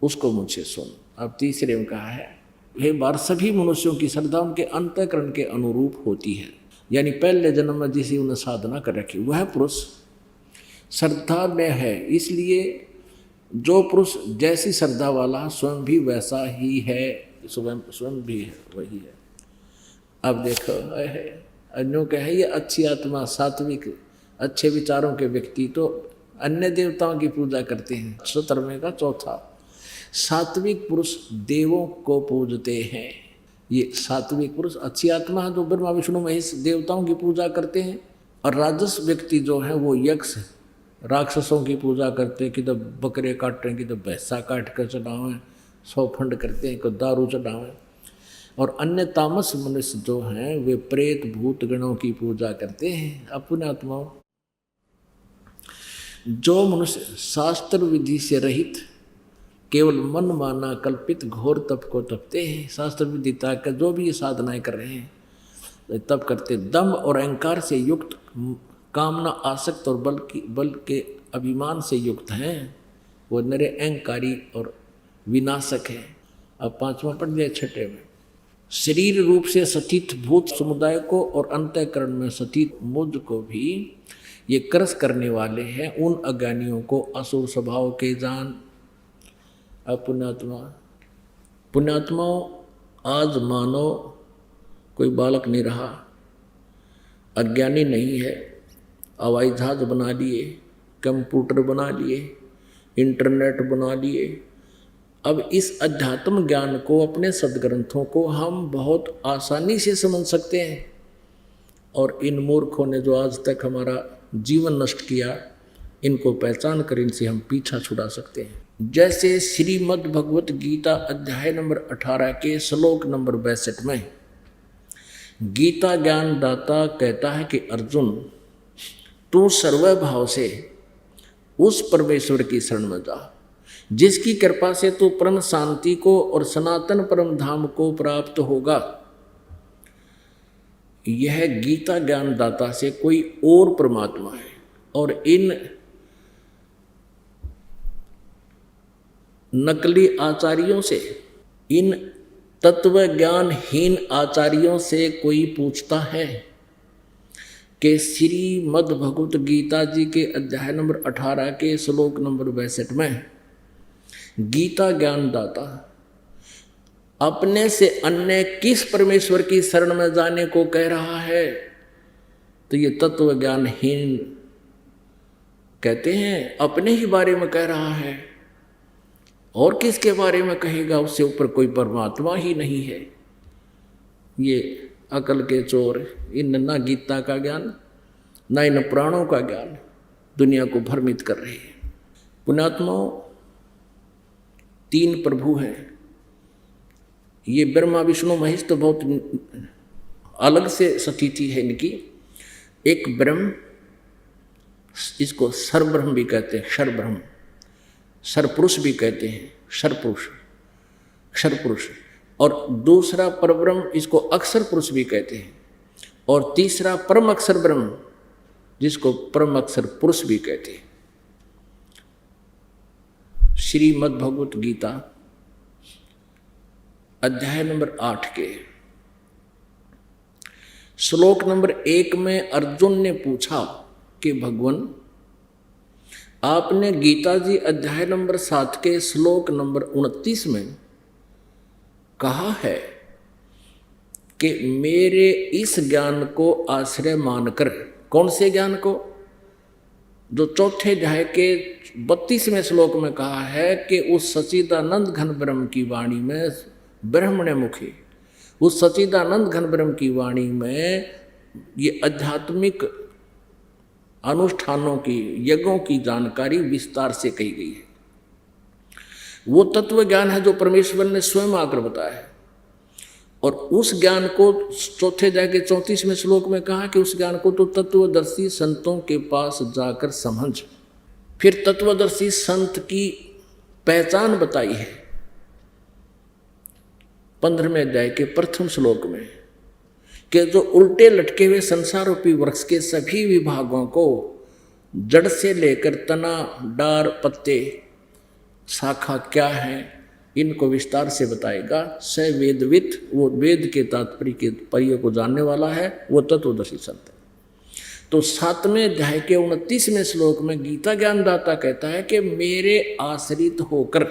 उसको मुझसे सुन। अब तीसरे में कहा है, हे बार सभी मनुष्यों की श्रद्धा उनके अंतःकरण के अनुरूप होती है, यानी पहले जन्म में जिसे उन्हें साधना कर रखी वह पुरुष श्रद्धा में है। इसलिए जो पुरुष जैसी श्रद्धा वाला स्वयं भी वैसा ही है, स्वयं भी है वही है। अब देखो अन्यों का है ये अच्छी आत्मा सात्विक अच्छे विचारों के व्यक्ति तो अन्य देवताओं की पूजा करते हैं। 17वें का चौथा, सात्विक पुरुष देवों को पूजते हैं। ये सात्विक पुरुष अच्छी आत्मा है जो ब्रह्मा विष्णु महेश देवताओं की पूजा करते हैं, और राजस व्यक्ति जो है वो यक्ष राक्षसों की पूजा करते हैं, कि तो बकरे काट रहे हैं, कि तो भैंसा काट कर चढ़ावें, 100 फंड करते हैं, कोई दारू चढ़ावें। और अन्य तामस मनुष्य जो हैं वे प्रेत भूत गणों की पूजा करते हैं, अपने आत्माओं। जो मनुष्य शास्त्र विधि से रहित केवल मन माना कल्पित घोर तप को तपते हैं, शास्त्र विधि का जो भी ये साधनाएं कर रहे हैं तप करते, दम और अहंकार से युक्त, कामना आसक्त और बल के अभिमान से युक्त हैं, वो नरे अहंकारी और विनाशक है। अब 5वां पढ़ दिया 6ठे में, शरीर रूप से स्थित भूत समुदाय को और अंतःकरण में स्थित मुझ को भी ये क्रस करने वाले हैं। उन अज्ञानियों को असुर स्वभाव के जान। अब पुण्यात्माओं आज मानो कोई बालक नहीं रहा, अज्ञानी नहीं है। हवाई जहाज बना लिए, कंप्यूटर बना लिए, इंटरनेट बना लिए। अब इस अध्यात्म ज्ञान को, अपने सदग्रंथों को हम बहुत आसानी से समझ सकते हैं, और इन मूर्खों ने जो आज तक हमारा जीवन नष्ट किया इनको पहचान कर इनसे हम पीछा छुड़ा सकते हैं। जैसे श्रीमद् भगवत गीता अध्याय नंबर 18 के श्लोक नंबर 62 में गीता ज्ञान दाता कहता है कि अर्जुन, तू सर्वभाव से उस परमेश्वर की शरण में जा जिसकी कृपा से तू परम शांति को और सनातन परम धाम को प्राप्त होगा। यह गीता ज्ञान दाता से कोई और परमात्मा है और इन नकली आचार्यों से, इन तत्व ज्ञानहीन आचार्यों से कोई पूछता है कि श्रीमद् भगवत गीता जी के अध्याय नंबर 18 के श्लोक नंबर 62 में गीता ज्ञान दाता अपने से अन्य किस परमेश्वर की शरण में जाने को कह रहा है, तो ये तत्व ज्ञानहीन कहते हैं अपने ही बारे में कह रहा है और किसके बारे में कहेगा, उससे ऊपर कोई परमात्मा ही नहीं है। ये अकल के चोर, इन ना गीता का ज्ञान ना इन प्राणों का ज्ञान दुनिया को भ्रमित कर रहे हैं। पुण्यात्माओं, 3 प्रभु हैं, ये ब्रह्मा विष्णु महेश तो बहुत अलग से स्थिति है इनकी। एक ब्रह्म, इसको सर्वब्रह्म भी कहते हैं, क्षरब्रह्म, सर्वपुरुष भी कहते हैं, क्षरपुरुष। और दूसरा परब्रह्म, इसको अक्षर पुरुष भी कहते हैं। और तीसरा परम अक्षर ब्रह्म, जिसको परम अक्षर पुरुष भी कहते हैं। श्रीमद् भगवत गीता अध्याय नंबर 8 के श्लोक नंबर 1 में अर्जुन ने पूछा कि भगवान, आपने गीता जी अध्याय नंबर 7 के श्लोक नंबर 29 में कहा है कि मेरे इस ज्ञान को आश्रय मानकर, कौन से ज्ञान को, जो चौथे अध्याय के 32वें श्लोक में कहा है कि उस सच्चिदानंद घन ब्रह्म की वाणी में, ब्रह्मण्य मुखी, उस सच्चिदानंद घन ब्रह्म की वाणी में ये आध्यात्मिक अनुष्ठानों की, यज्ञों की जानकारी विस्तार से कही गई है। वो तत्व ज्ञान है जो परमेश्वर ने स्वयं आकर बताया है। और उस ज्ञान को चौथे अध्याय के 34वें श्लोक में कहा कि उस ज्ञान को तो तत्वदर्शी संतों के पास जाकर समझ। फिर तत्वदर्शी संत की पहचान बताई है 15वें अध्याय के प्रथम श्लोक में कि जो उल्टे लटके हुए संसार रूपी वृक्ष के सभी विभागों को जड़ से लेकर तना, डार, पत्ते, शाखा क्या है, इनको विस्तार से बताएगा। स वेदविद, वो वेद के तात्पर्य के पर्य को जानने वाला है, वो तत्वदर्शी संत है। तो 7वें अध्याय के 29वें श्लोक में गीता ज्ञानदाता कहता है कि मेरे आश्रित होकर,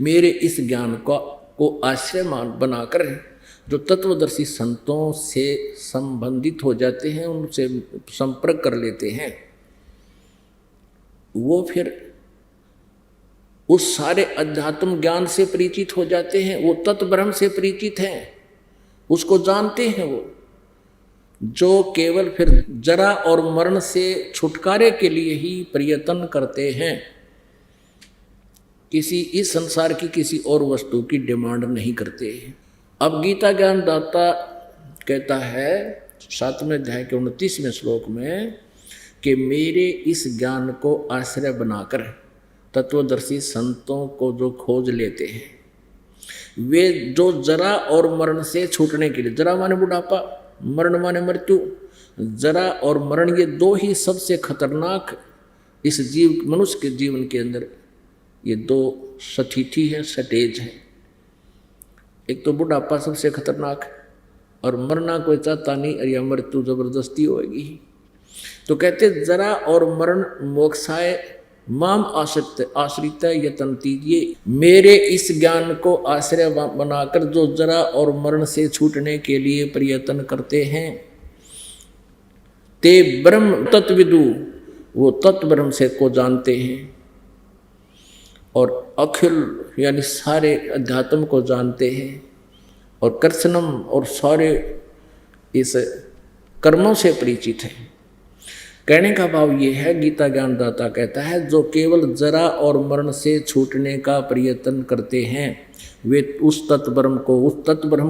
मेरे इस ज्ञान को आश्रय बनाकर जो तत्वदर्शी संतों से संबंधित हो जाते हैं, उनसे संपर्क कर लेते हैं, वो फिर उस सारे अध्यात्म ज्ञान से परिचित हो जाते हैं। वो तत्व ब्रह्म से परिचित हैं, उसको जानते हैं। वो जो केवल फिर जरा और मरण से छुटकारे के लिए ही प्रयत्न करते हैं, किसी इस संसार की किसी और वस्तु की डिमांड नहीं करते। अब गीता ज्ञानदाता कहता है 7वें अध्याय के 29वें श्लोक में कि मेरे इस ज्ञान को आश्रय बनाकर तत्वदर्शी संतों को जो खोज लेते हैं, वे जो जरा और मरण से छूटने के लिए, जरा माने बुढ़ापा, मरण माने मृत्यु, जरा और मरण ये 2 ही सबसे खतरनाक इस जीव मनुष्य के जीवन के अंदर ये 2 स्थिति है, स्टेज है। एक तो बुढ़ापा सबसे खतरनाक है और मरना कोई चाहता नहीं, और यह मृत्यु जबरदस्ती होगी। तो कहते जरा और मरण मोक्षाय माम आश्रित यतन्ति, मेरे इस ज्ञान को आश्रय बनाकर जो जरा और मरण से छूटने के लिए प्रयत्न करते हैं, ते ब्रह्म तत्विदु, वो तत्व ब्रह्म से को जानते हैं और अखिल यानी सारे अध्यात्म को जानते हैं और कर्षणम और सारे इस कर्मों से परिचित हैं। कहने का भाव ये है, गीता ज्ञानदाता कहता है, जो केवल जरा और मरण से छूटने का प्रयत्न करते हैं वे उस तत्ब्रह्म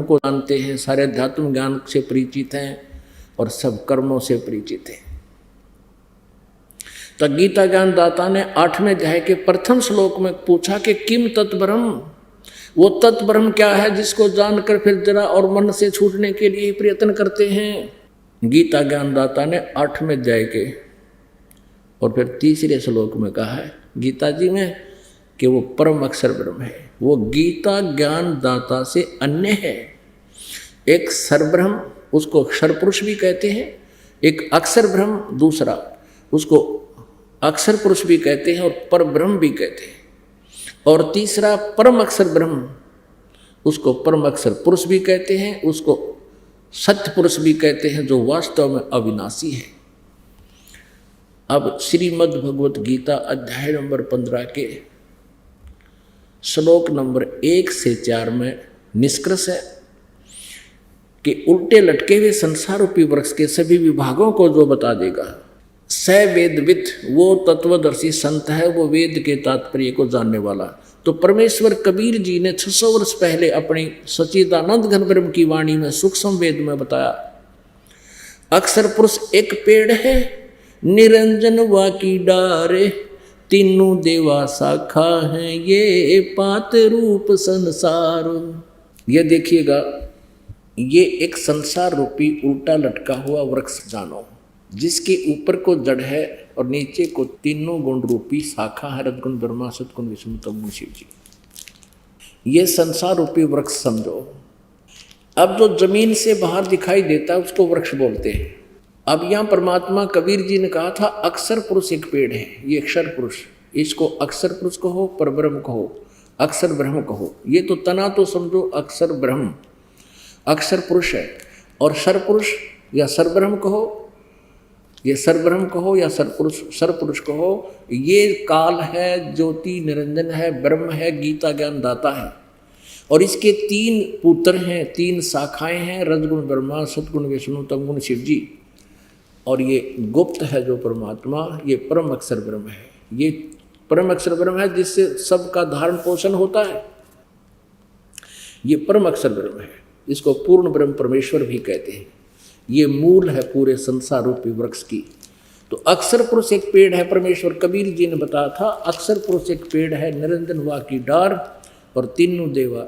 को जानते हैं, सारे अध्यात्म ज्ञान से परिचित हैं और सब कर्मों से परिचित हैं। तो गीता ज्ञानदाता ने 8वें अध्याय के प्रथम श्लोक में पूछा कि किम तत्ब्रह्म, वो तत्ब्रह्म क्या है जिसको जानकर फिर जरा और मरण से छूटने के लिए प्रयत्न करते हैं। गीता ज्ञानदाता ने 8वें अध्याय के और फिर तीसरे श्लोक में कहा है गीता जी में कि वो परम अक्षर ब्रह्म है। वो गीता ज्ञानदाता से अन्य है। एक सरब्रह्म, उसको अक्षर पुरुष भी कहते हैं, एक अक्षर ब्रह्म दूसरा, उसको अक्षर पुरुष भी कहते हैं और पर ब्रह्म भी कहते हैं, और तीसरा परम अक्षर ब्रह्म, उसको परम अक्षर पुरुष भी कहते हैं, उसको सत्य पुरुष भी कहते हैं, जो वास्तव में अविनाशी है। अब श्रीमद् भगवत गीता अध्याय नंबर 15 के श्लोक नंबर 1 से 4 में निष्कर्ष है कि उल्टे लटके हुए संसार रूपी वृक्ष के सभी विभागों को जो बता देगा, स वेदविद, वो तत्वदर्शी संत है, वो वेद के तात्पर्य को जानने वाला। तो परमेश्वर कबीर जी ने 600 वर्ष पहले अपनी सच्चिदानंद घन ब्रह्म की वाणी में सूक्ष्म वेद में बताया, अक्षर पुरुष एक पेड़ है, निरंजन वा की डारे, तीनों देवा शाखा हैं, ये पात रूप संसार। ये देखिएगा, ये एक संसार रूपी उल्टा लटका हुआ वृक्ष जानो, जिसके ऊपर को जड़ है और नीचे को तीनों गुण रूपी शाखा है, रजगुण ब्रह्मा, सतगुण विष्णु, तमगुण शिव जी। ये संसार रूपी वृक्ष समझो। अब जो जमीन से बाहर दिखाई देता है उसको वृक्ष बोलते हैं। अब यहाँ परमात्मा कबीर जी ने कहा था अक्षर पुरुष एक पेड़ है, ये अक्षर पुरुष, इसको अक्षर पुरुष कहो, परब्रह्म कहो, अक्षर ब्रह्म कहो। ये तो तना तो समझो अक्षर ब्रह्म, अक्षर पुरुष है, और सरपुरुष या सरब्रह्म कहो, ये सरब्रह्म कहो या सरपुरुष कहो, ये काल है, ज्योति निरंजन है, ब्रह्म है, गीता ज्ञान दाता है। और इसके 3 पुत्र हैं, 3 शाखाएं हैं, रजगुण ब्रह्मा, सतगुण विष्णु, तमगुण शिव जी। और ये गुप्त है जो परमात्मा, ये परम अक्षर ब्रह्म है। ये परम अक्षर ब्रह्म है जिससे सबका धारण पोषण होता है। ये परम अक्षर ब्रह्म है, इसको पूर्ण ब्रह्म परमेश्वर भी कहते हैं। ये मूल है पूरे संसार रूपी वृक्ष की। तो अक्षर पुरुष एक पेड़ है, परमेश्वर कबीर जी ने बताया था अक्षर पुरुष एक पेड़ है, निरंजन वा की डार, और तीनों देवा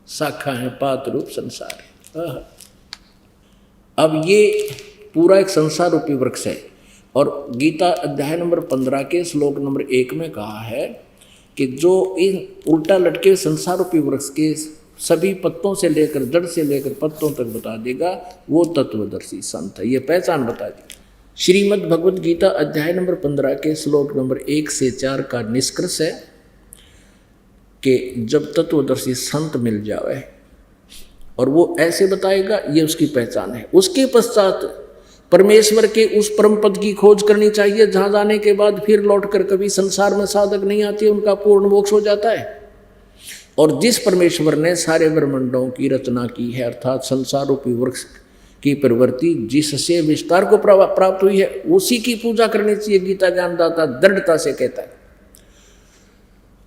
शाखा है, पात रूप संसार है। अब ये पूरा एक संसार रूपी वृक्ष है। और गीता अध्याय नंबर 15 के श्लोक नंबर 1 में कहा है कि जो इन उल्टा लटके संसार रूपी वृक्ष के सभी पत्तों से लेकर, जड़ से लेकर पत्तों तक बता देगा, वो तत्वदर्शी संत है। ये पहचान बता दी। श्रीमद् भगवत गीता अध्याय नंबर 15 के श्लोक नंबर 1 से 4 का निष्कर्ष है कि जब तत्वदर्शी संत मिल जाए और वो ऐसे बताएगा, ये उसकी पहचान है। उसके पश्चात परमेश्वर के उस परम पद की खोज करनी चाहिए, जहाँ जाने के बाद फिर लौटकर कभी संसार में साधक नहीं आती, उनका पूर्ण मोक्ष हो जाता है। और जिस परमेश्वर ने सारे ब्रह्मांडों की रचना की है, अर्थात संसार रूपी वृक्ष की प्रवृत्ति जिससे विस्तार को प्राप्त हुई है, उसी की पूजा करनी चाहिए, गीता ज्ञानदाता दृढ़ता से कहता है।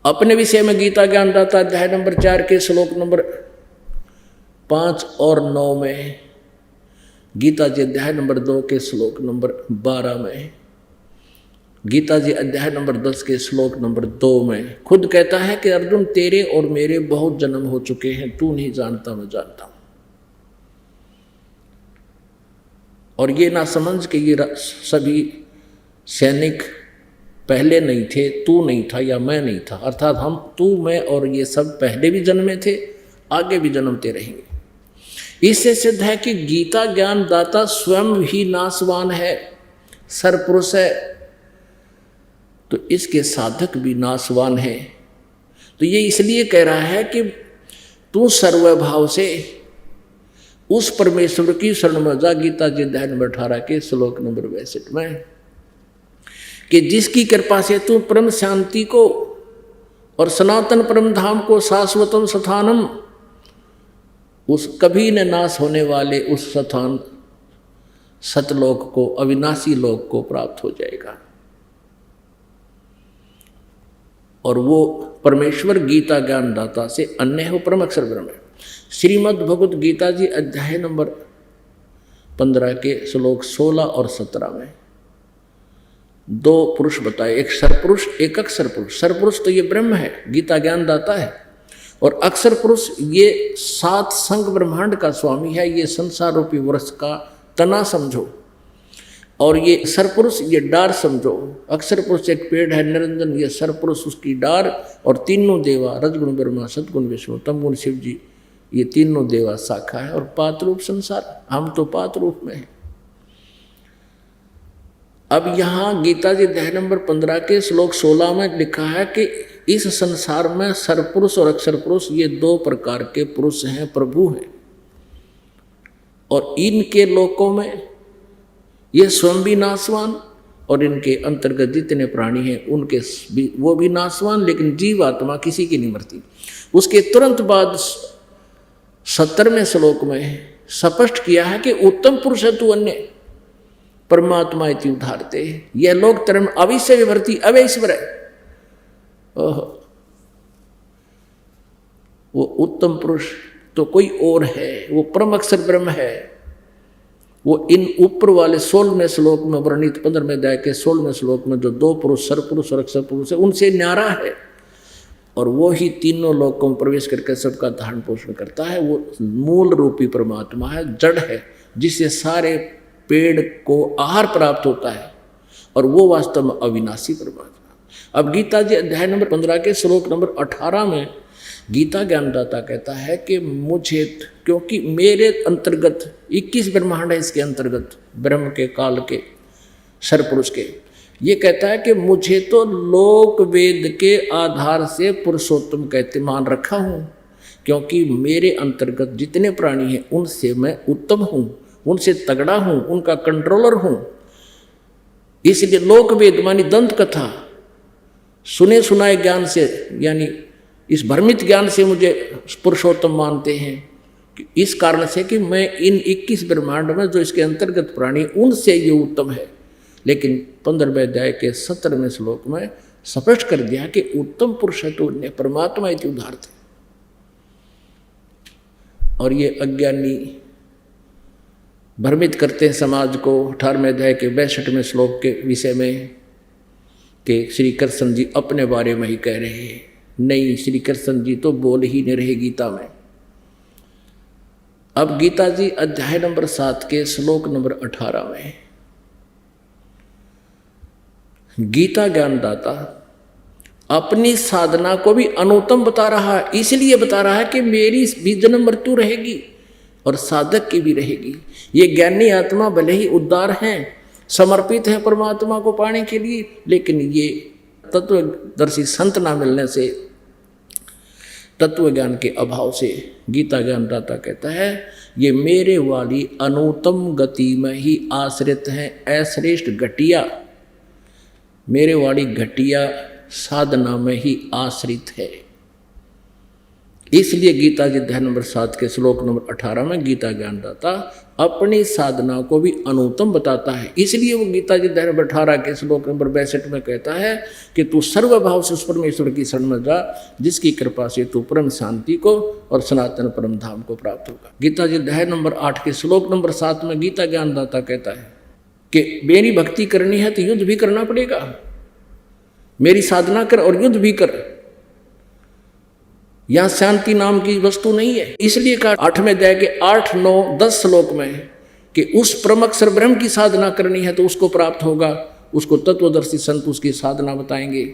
अपने विषय में गीता ज्ञानदाता अध्याय नंबर 4 के श्लोक नंबर 5 और 9 में, गीता जी अध्याय नंबर 2 के श्लोक नंबर 12 में, गीता जी अध्याय नंबर 10 के श्लोक नंबर 2 में खुद कहता है कि अर्जुन तेरे और मेरे बहुत जन्म हो चुके हैं, तू नहीं जानता मैं जानता हूं। और ये ना समझ कि ये सभी सैनिक पहले नहीं थे, तू नहीं था या मैं नहीं था, अर्थात हम, तू, मैं और ये सब पहले भी जन्मे थे, आगे भी जन्मते रहेंगे। इससे सिद्ध है कि गीता ज्ञान दाता स्वयं ही नाशवान है, सरपुरुष है, तो इसके साधक भी नाशवान है। तो ये इसलिए कह रहा है कि तू सर्वभाव से उस परमेश्वर की शरण में जा, गीता जी अध्याय नंबर 18 के श्लोक नंबर 62 में, कि जिसकी कृपा से तू परम शांति को और सनातन परम धाम को, शाश्वतम स्थानम, उस कभी न नाश होने वाले उस स्थान सतलोक को, अविनाशी लोक को प्राप्त हो जाएगा। और वो परमेश्वर गीता ज्ञानदाता से अन्य है, वो परम अक्षर ब्रह्म है। श्रीमद् भगवत गीता जी अध्याय नंबर 15 के श्लोक 16 और 17 में दो पुरुष बताए, एक सरपुरुष एक अक्षर पुरुष। सरपुरुष तो ये ब्रह्म है, गीता ज्ञानदाता है, और अक्षर पुरुष ये 7 संग ब्रह्मांड का स्वामी है, ये संसार रूपी वृक्ष का तना समझो, और ये सरपुरुष ये डार समझो। अक्षर पुरुष एक पेड़ है निरंजन, ये सरपुरुष उसकी डार, और तीनों देवा रजगुण ब्रह्मा सतगुण विष्णु तमगुण शिव जी, ये तीनों देवा शाखा है, और पात रूप संसार, हम तो पात रूप में हैं। अब यहाँ गीता जी अध्याय नंबर 15 के श्लोक 16 में लिखा है कि इस संसार में सरपुरुष और अक्षर पुरुष ये 2 प्रकार के पुरुष हैं, प्रभु हैं, और इनके लोकों में ये स्वयं भी नाशवान, और इनके अंतर्गत जितने प्राणी हैं उनके वो भी नाशवान, लेकिन जीव आत्मा किसी की नहीं मरती। उसके तुरंत बाद 70वें श्लोक में स्पष्ट किया है कि उत्तम पुरुष है तू अन्य परमात्मा इति उद्धारते, यह लोक धर्म अविश्य विभर्ति अवैश्वर है। वो उत्तम पुरुष तो कोई और है, वो परम अक्षर ब्रह्म है। वो इन ऊपर वाले 16वें श्लोक में वर्णित 15वें अध्याय के 16वें श्लोक में जो 2 पुरुष सरपुरुष और अक्षर पुरुष है उनसे न्यारा है, और वो ही तीनों लोकों में प्रवेश करके सबका धारण पोषण करता है। वो मूल रूपी परमात्मा है, जड़ है, जिससे सारे पेड़ को आहार प्राप्त होता है, और वो वास्तव में अविनाशी परमात्मा। अब गीता जी अध्याय नंबर 15 के श्लोक नंबर 18 में गीता ज्ञानदाता कहता है कि मुझे, क्योंकि मेरे अंतर्गत 21 ब्रह्मांड है, इसके अंतर्गत ब्रह्म के काल के सरपुरुष के, ये कहता है कि मुझे तो लोक वेद के आधार से पुरुषोत्तम कहते मान रखा हूँ, क्योंकि मेरे अंतर्गत जितने प्राणी हैं उनसे मैं उत्तम हूँ, उनसे तगड़ा हूँ, उनका कंट्रोलर हूँ। इसलिए लोक वेद मानी दंत कथा सुने सुनाए ज्ञान से, यानी इस भ्रमित ज्ञान से मुझे पुरुषोत्तम मानते हैं, इस कारण से कि मैं इन 21 ब्रह्मांड में जो इसके अंतर्गत प्राणी उनसे ये उत्तम है। लेकिन 15वें अध्याय के 17वें श्लोक में स्पष्ट कर दिया कि उत्तम पुरुष है तो परमात्मा इति उद्धारते। और ये अज्ञानी भ्रमित करते हैं समाज को 18वें अध्याय के 62वें श्लोक के विषय में कि श्री कृष्ण जी अपने बारे में ही कह रहे हैं। नहीं, श्री कृष्ण जी तो बोल ही नहीं रहे गीता में। अब गीता जी अध्याय नंबर 7 के श्लोक नंबर 18 में गीता ज्ञानदाता अपनी साधना को भी अनुत्तम बता रहा है। इसलिए बता रहा है कि मेरी भी जन्म मृत्यु रहेगी और साधक की भी रहेगी। ये ज्ञानी आत्मा भले ही उद्धार हैं, समर्पित है परमात्मा को पाने के लिए, लेकिन ये तत्वदर्शी संत ना मिलने से, तत्व ज्ञान के अभाव से गीता ज्ञानदाता कहता है ये मेरे वाली अनुत्तम गति में ही आश्रित हैं। अश्रेष्ठ घटिया, मेरे वाली घटिया साधना में ही आश्रित है। इसलिए गीता जी अध्याय नंबर 7 के श्लोक नंबर 18 में गीता ज्ञानदाता अपनी साधना को भी अनुत्तम बताता है। इसलिए वो गीता जी अध्याय नंबर 18 के श्लोक नंबर 62 में कहता है कि तू सर्वभाव से उस परमेश्वर की शरण में जा, जिसकी कृपा से तू परम शांति को और सनातन परम धाम को प्राप्त होगा। गीता जी अध्याय नंबर 8 के श्लोक नंबर 7 में गीता ज्ञानदाता कहता है कि मेरी भक्ति करनी है तो युद्ध भी करना पड़ेगा, मेरी साधना कर और युद्ध भी कर। यहां शांति नाम की वस्तु नहीं है। इसलिए कहा 8वें अध्याय के 8, 9, 10 श्लोक में कि उस परम अक्षर ब्रह्म की साधना करनी है तो उसको प्राप्त होगा। उसको तत्वदर्शी संत उसकी साधना बताएंगे,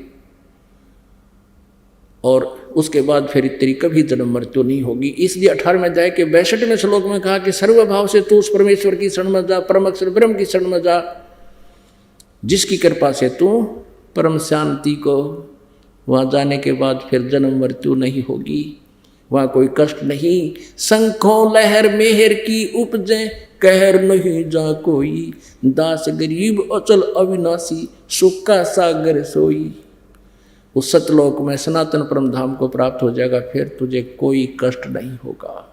और उसके बाद फिर तेरी कभी जन्म मृत्यु नहीं होगी। इसलिए 18वें अध्याय के 62वें श्लोक में कहा कि सर्वभाव से तू उस परमेश्वर की शरण में जा, परम अक्षर ब्रह्म की शरण में जा, जिसकी कृपा से तू परम शांति को, वहाँ जाने के बाद फिर जन्म मृत्यु नहीं होगी, वहाँ कोई कष्ट नहीं। शंखों लहर मेहर की उपजे, कहर नहीं जा कोई, दास गरीब अचल अविनाशी, सुख का सागर सोई। उस सतलोक में सनातन परम धाम को प्राप्त हो जाएगा, फिर तुझे कोई कष्ट नहीं होगा।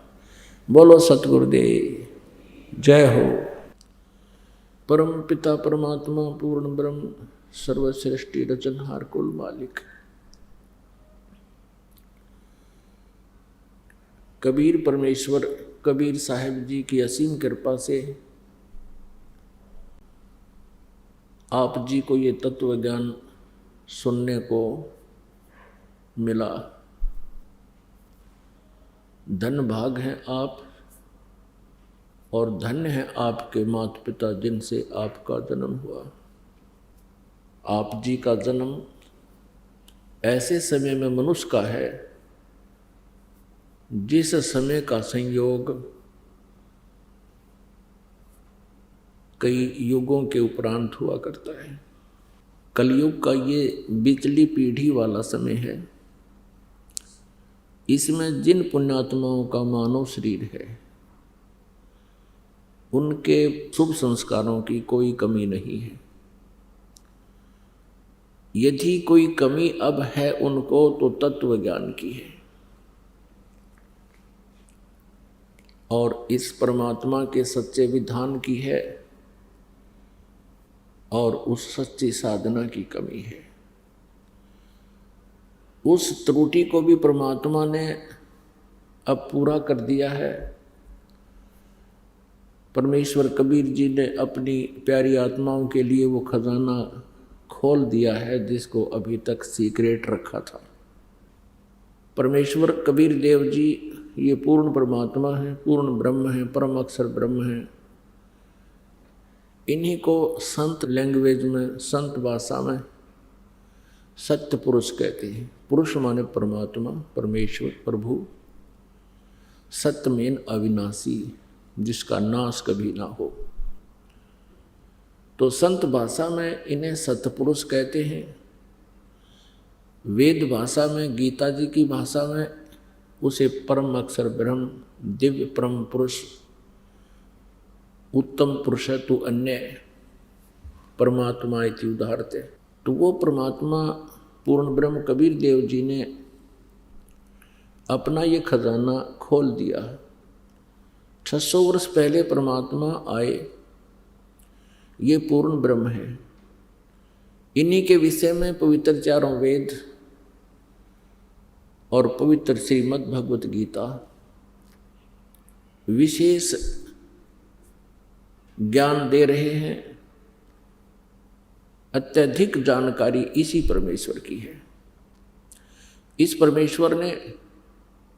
बोलो सतगुरुदेव, जय हो। परम पिता परमात्मा पूर्ण ब्रह्म सर्वश्रेष्ठी रचनहार कुल मालिक। कबीर परमेश्वर कबीर साहिब जी की असीम कृपा से आप जी को ये तत्व ज्ञान सुनने को मिला। धन भाग हैं आप और धन्य है आपके माता पिता जिनसे आपका जन्म हुआ। आप जी का जन्म ऐसे समय में मनुष्य का है जिस समय का संयोग कई युगों के उपरांत हुआ करता है। कलयुग का ये बिचली पीढ़ी वाला समय है। इसमें जिन पुण्यात्माओं का मानव शरीर है उनके शुभ संस्कारों की कोई कमी नहीं है। यदि कोई कमी अब है उनको तो तत्व ज्ञान की है और इस परमात्मा के सच्चे विधान की है और उस सच्ची साधना की कमी है। उस त्रुटि को भी परमात्मा ने अब पूरा कर दिया है। परमेश्वर कबीर जी ने अपनी प्यारी आत्माओं के लिए वो खजाना खोल दिया है जिसको अभी तक सीक्रेट रखा था। परमेश्वर कबीर देव जी ये पूर्ण परमात्मा है, पूर्ण ब्रह्म है, परम अक्षर ब्रह्म है। इन्हीं को संत लैंग्वेज में, संत भाषा में सत्य पुरुष कहते हैं। पुरुष माने परमात्मा, परमेश्वर, प्रभु, सत्य मेन अविनाशी, जिसका नाश कभी ना हो। तो संत भाषा में इन्हें सतपुरुष कहते हैं। वेद भाषा में, गीता जी की भाषा में उसे परम अक्षर ब्रह्म, दिव्य परम पुरुष, उत्तम पुरुष है तू अन्य परमात्मा इति उदाहरते। तो वो परमात्मा पूर्ण ब्रह्म कबीर देव जी ने अपना ये खजाना खोल दिया। 600 वर्ष पहले परमात्मा आए, ये पूर्ण ब्रह्म है। इन्हीं के विषय में पवित्र चारों वेद और पवित्र श्रीमद् भगवत गीता विशेष ज्ञान दे रहे हैं। अत्यधिक जानकारी इसी परमेश्वर की है। इस परमेश्वर ने,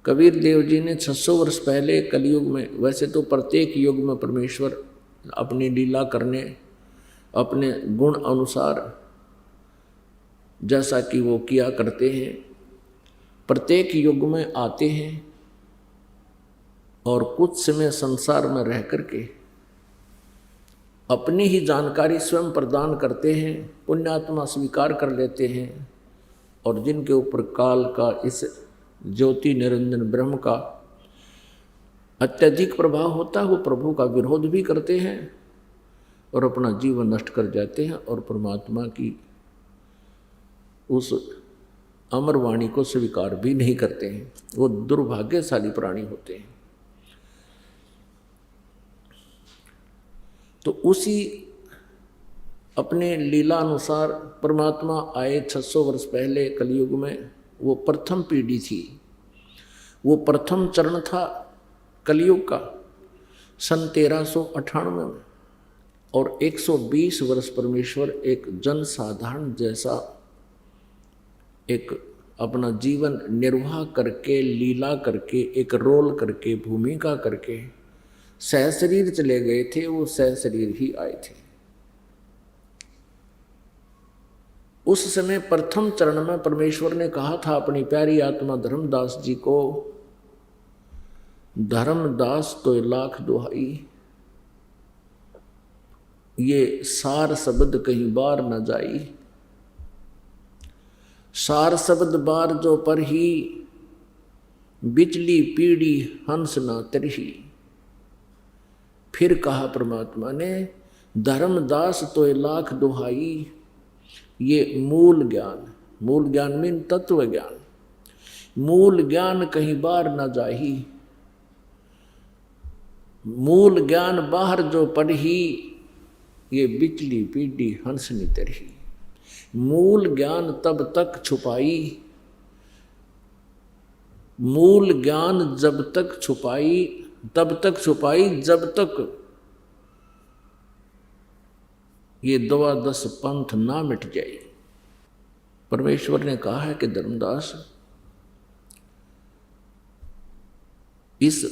कबीर देव जी ने 600 वर्ष पहले कलयुग में, वैसे तो प्रत्येक युग में परमेश्वर अपनी लीला करने, अपने गुण अनुसार जैसा कि वो किया करते हैं, प्रत्येक युग में आते हैं और कुछ समय संसार में रह करके अपनी ही जानकारी स्वयं प्रदान करते हैं। पुण्यात्मा स्वीकार कर लेते हैं और जिनके ऊपर काल का, इस ज्योति निरंजन ब्रह्म का अत्यधिक प्रभाव होता है, वो प्रभु का विरोध भी करते हैं और अपना जीवन नष्ट कर जाते हैं और परमात्मा की उस अमर वाणी को स्वीकार भी नहीं करते हैं। वो दुर्भाग्यशाली प्राणी होते हैं। तो उसी अपने लीला अनुसार परमात्मा आए 600 वर्ष पहले कलयुग में। वो प्रथम पीढ़ी थी, वो प्रथम चरण था कलयुग का, सन 1398 में। और 120 वर्ष परमेश्वर एक जनसाधारण जैसा एक अपना जीवन निर्वाह करके, लीला करके, एक रोल करके, भूमिका करके सहशरीर चले गए थे। वो सहशरीर ही आए थे। उस समय प्रथम चरण में परमेश्वर ने कहा था अपनी प्यारी आत्मा धर्मदास जी को, धर्मदास तो लाख दुहाई, ये सार शब्द कहीं बार न जाई। सार शब्द बार जो पर ही, बिचली पीढ़ी हंस न तरही। फिर कहा परमात्मा ने, धर्मदास तो लाख दुहाई, ये मूल ज्ञान, मूल ज्ञान मीन तत्व ज्ञान, मूल ज्ञान कहीं बार न जाही। मूल ज्ञान बाहर जो पढ़ी, ये बिचली पीढ़ी हंसनी तरही। मूल ज्ञान तब तक छुपाई, मूल ज्ञान जब तक छुपाई, तब तक छुपाई जब तक ये 12 पंथ ना मिट जाए। परमेश्वर ने कहा है कि धर्मदास, इस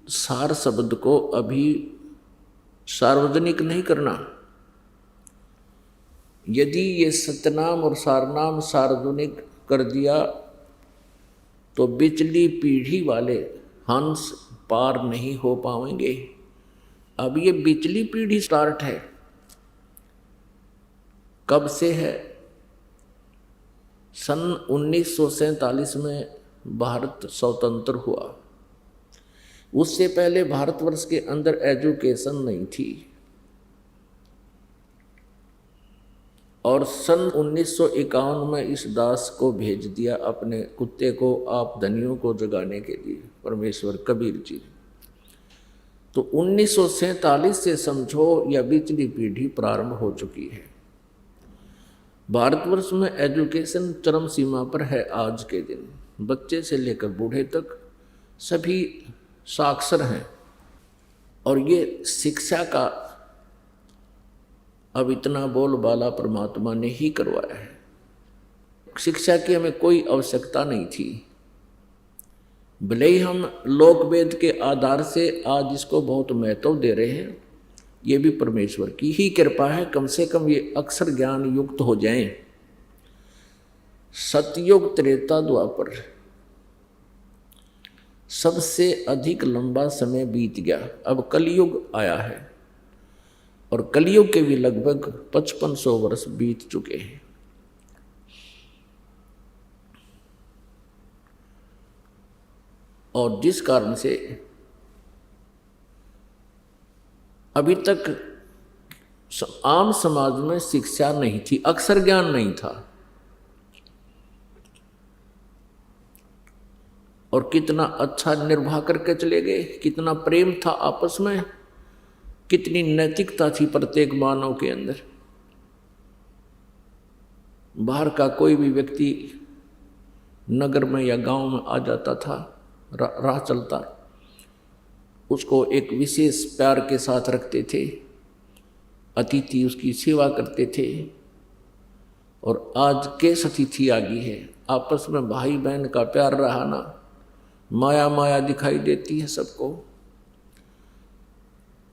सार शब्द को अभी सार्वजनिक नहीं करना। यदि ये सतनाम और सारनाम सार्वजनिक कर दिया तो बिचली पीढ़ी वाले हंस पार नहीं हो पाएंगे। अब ये बिचली पीढ़ी स्टार्ट है। कब से है? सन 1947 में भारत स्वतंत्र हुआ। उससे पहले भारतवर्ष के अंदर एजुकेशन नहीं थी, और सन 1951 में इस दास को भेज दिया अपने कुत्ते को आप धनियों को जगाने के लिए, परमेश्वर कबीर जी। तो 1947 से समझो या बिचली पीढ़ी प्रारंभ हो चुकी है। भारतवर्ष में एजुकेशन चरम सीमा पर है आज के दिन। बच्चे से लेकर बूढ़े तक सभी साक्षर हैं, और ये शिक्षा का अब इतना बोलबाला परमात्मा ने ही करवाया है। शिक्षा की हमें कोई आवश्यकता नहीं थी। भले ही हम लोक वेद के आधार से आज इसको बहुत महत्व दे रहे हैं, ये भी परमेश्वर की ही कृपा है। कम से कम ये अक्षर ज्ञान युक्त हो जाएं। सतयुग त्रेता द्वापर सबसे अधिक लंबा समय बीत गया। अब कलयुग आया है, और कलयुग के भी लगभग 5500 वर्ष बीत चुके हैं। और जिस कारण से अभी तक आम समाज में शिक्षा नहीं थी, अक्षर ज्ञान नहीं था। और कितना अच्छा निर्वाह करके चले गए, कितना प्रेम था आपस में, कितनी नैतिकता थी प्रत्येक मानव के अंदर। बाहर का कोई भी व्यक्ति नगर में या गांव में आ जाता था, राह चलता, उसको एक विशेष प्यार के साथ रखते थे, अतिथि उसकी सेवा करते थे। और आज कैस अतिथि आ गई है, आपस में भाई बहन का प्यार रहा ना, माया माया दिखाई देती है सबको।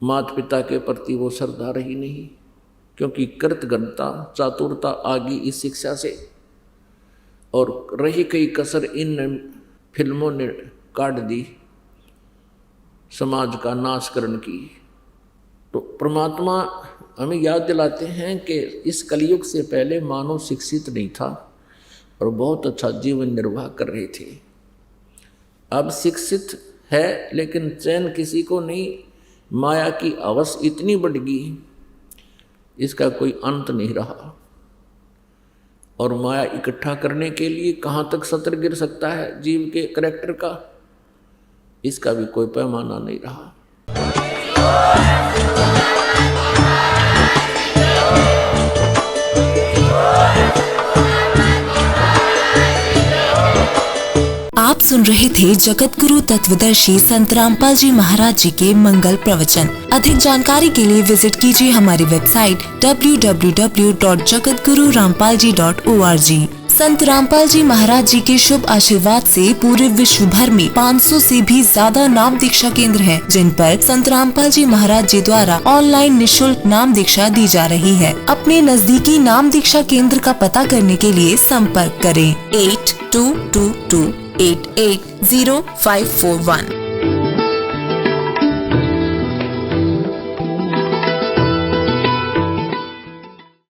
माता पिता के प्रति वो श्रद्धा रही नहीं, क्योंकि कृतज्ञता चातुरता आ गई इस शिक्षा से। और रही कई कसर इन फिल्मों ने काट दी समाज का नाश करने की। तो परमात्मा हमें याद दिलाते हैं कि इस कलयुग से पहले मानव शिक्षित नहीं था और बहुत अच्छा जीवन निर्वाह कर रहे थे। अब शिक्षित है लेकिन चैन किसी को नहीं, माया की हवस इतनी बढ़ गई, इसका कोई अंत नहीं रहा। और माया इकट्ठा करने के लिए कहाँ तक सतर गिर सकता है जीव के करैक्टर का, इसका भी कोई पैमाना नहीं रहा। आप सुन रहे थे जगत गुरु तत्वदर्शी संत रामपाल जी महाराज जी के मंगल प्रवचन। अधिक जानकारी के लिए विजिट कीजिए हमारी वेबसाइट www.jagatgururampalji.org। संत रामपाल जी महाराज जी के शुभ आशीर्वाद से पूरे विश्व भर में 500 से भी ज्यादा नाम दीक्षा केंद्र हैं, जिन पर संत रामपाल जी महाराज जी द्वारा ऑनलाइन निःशुल्क नाम दीक्षा दी जा रही है। अपने नजदीकी नाम दीक्षा केंद्र का पता करने के लिए संपर्क करें 8222880541।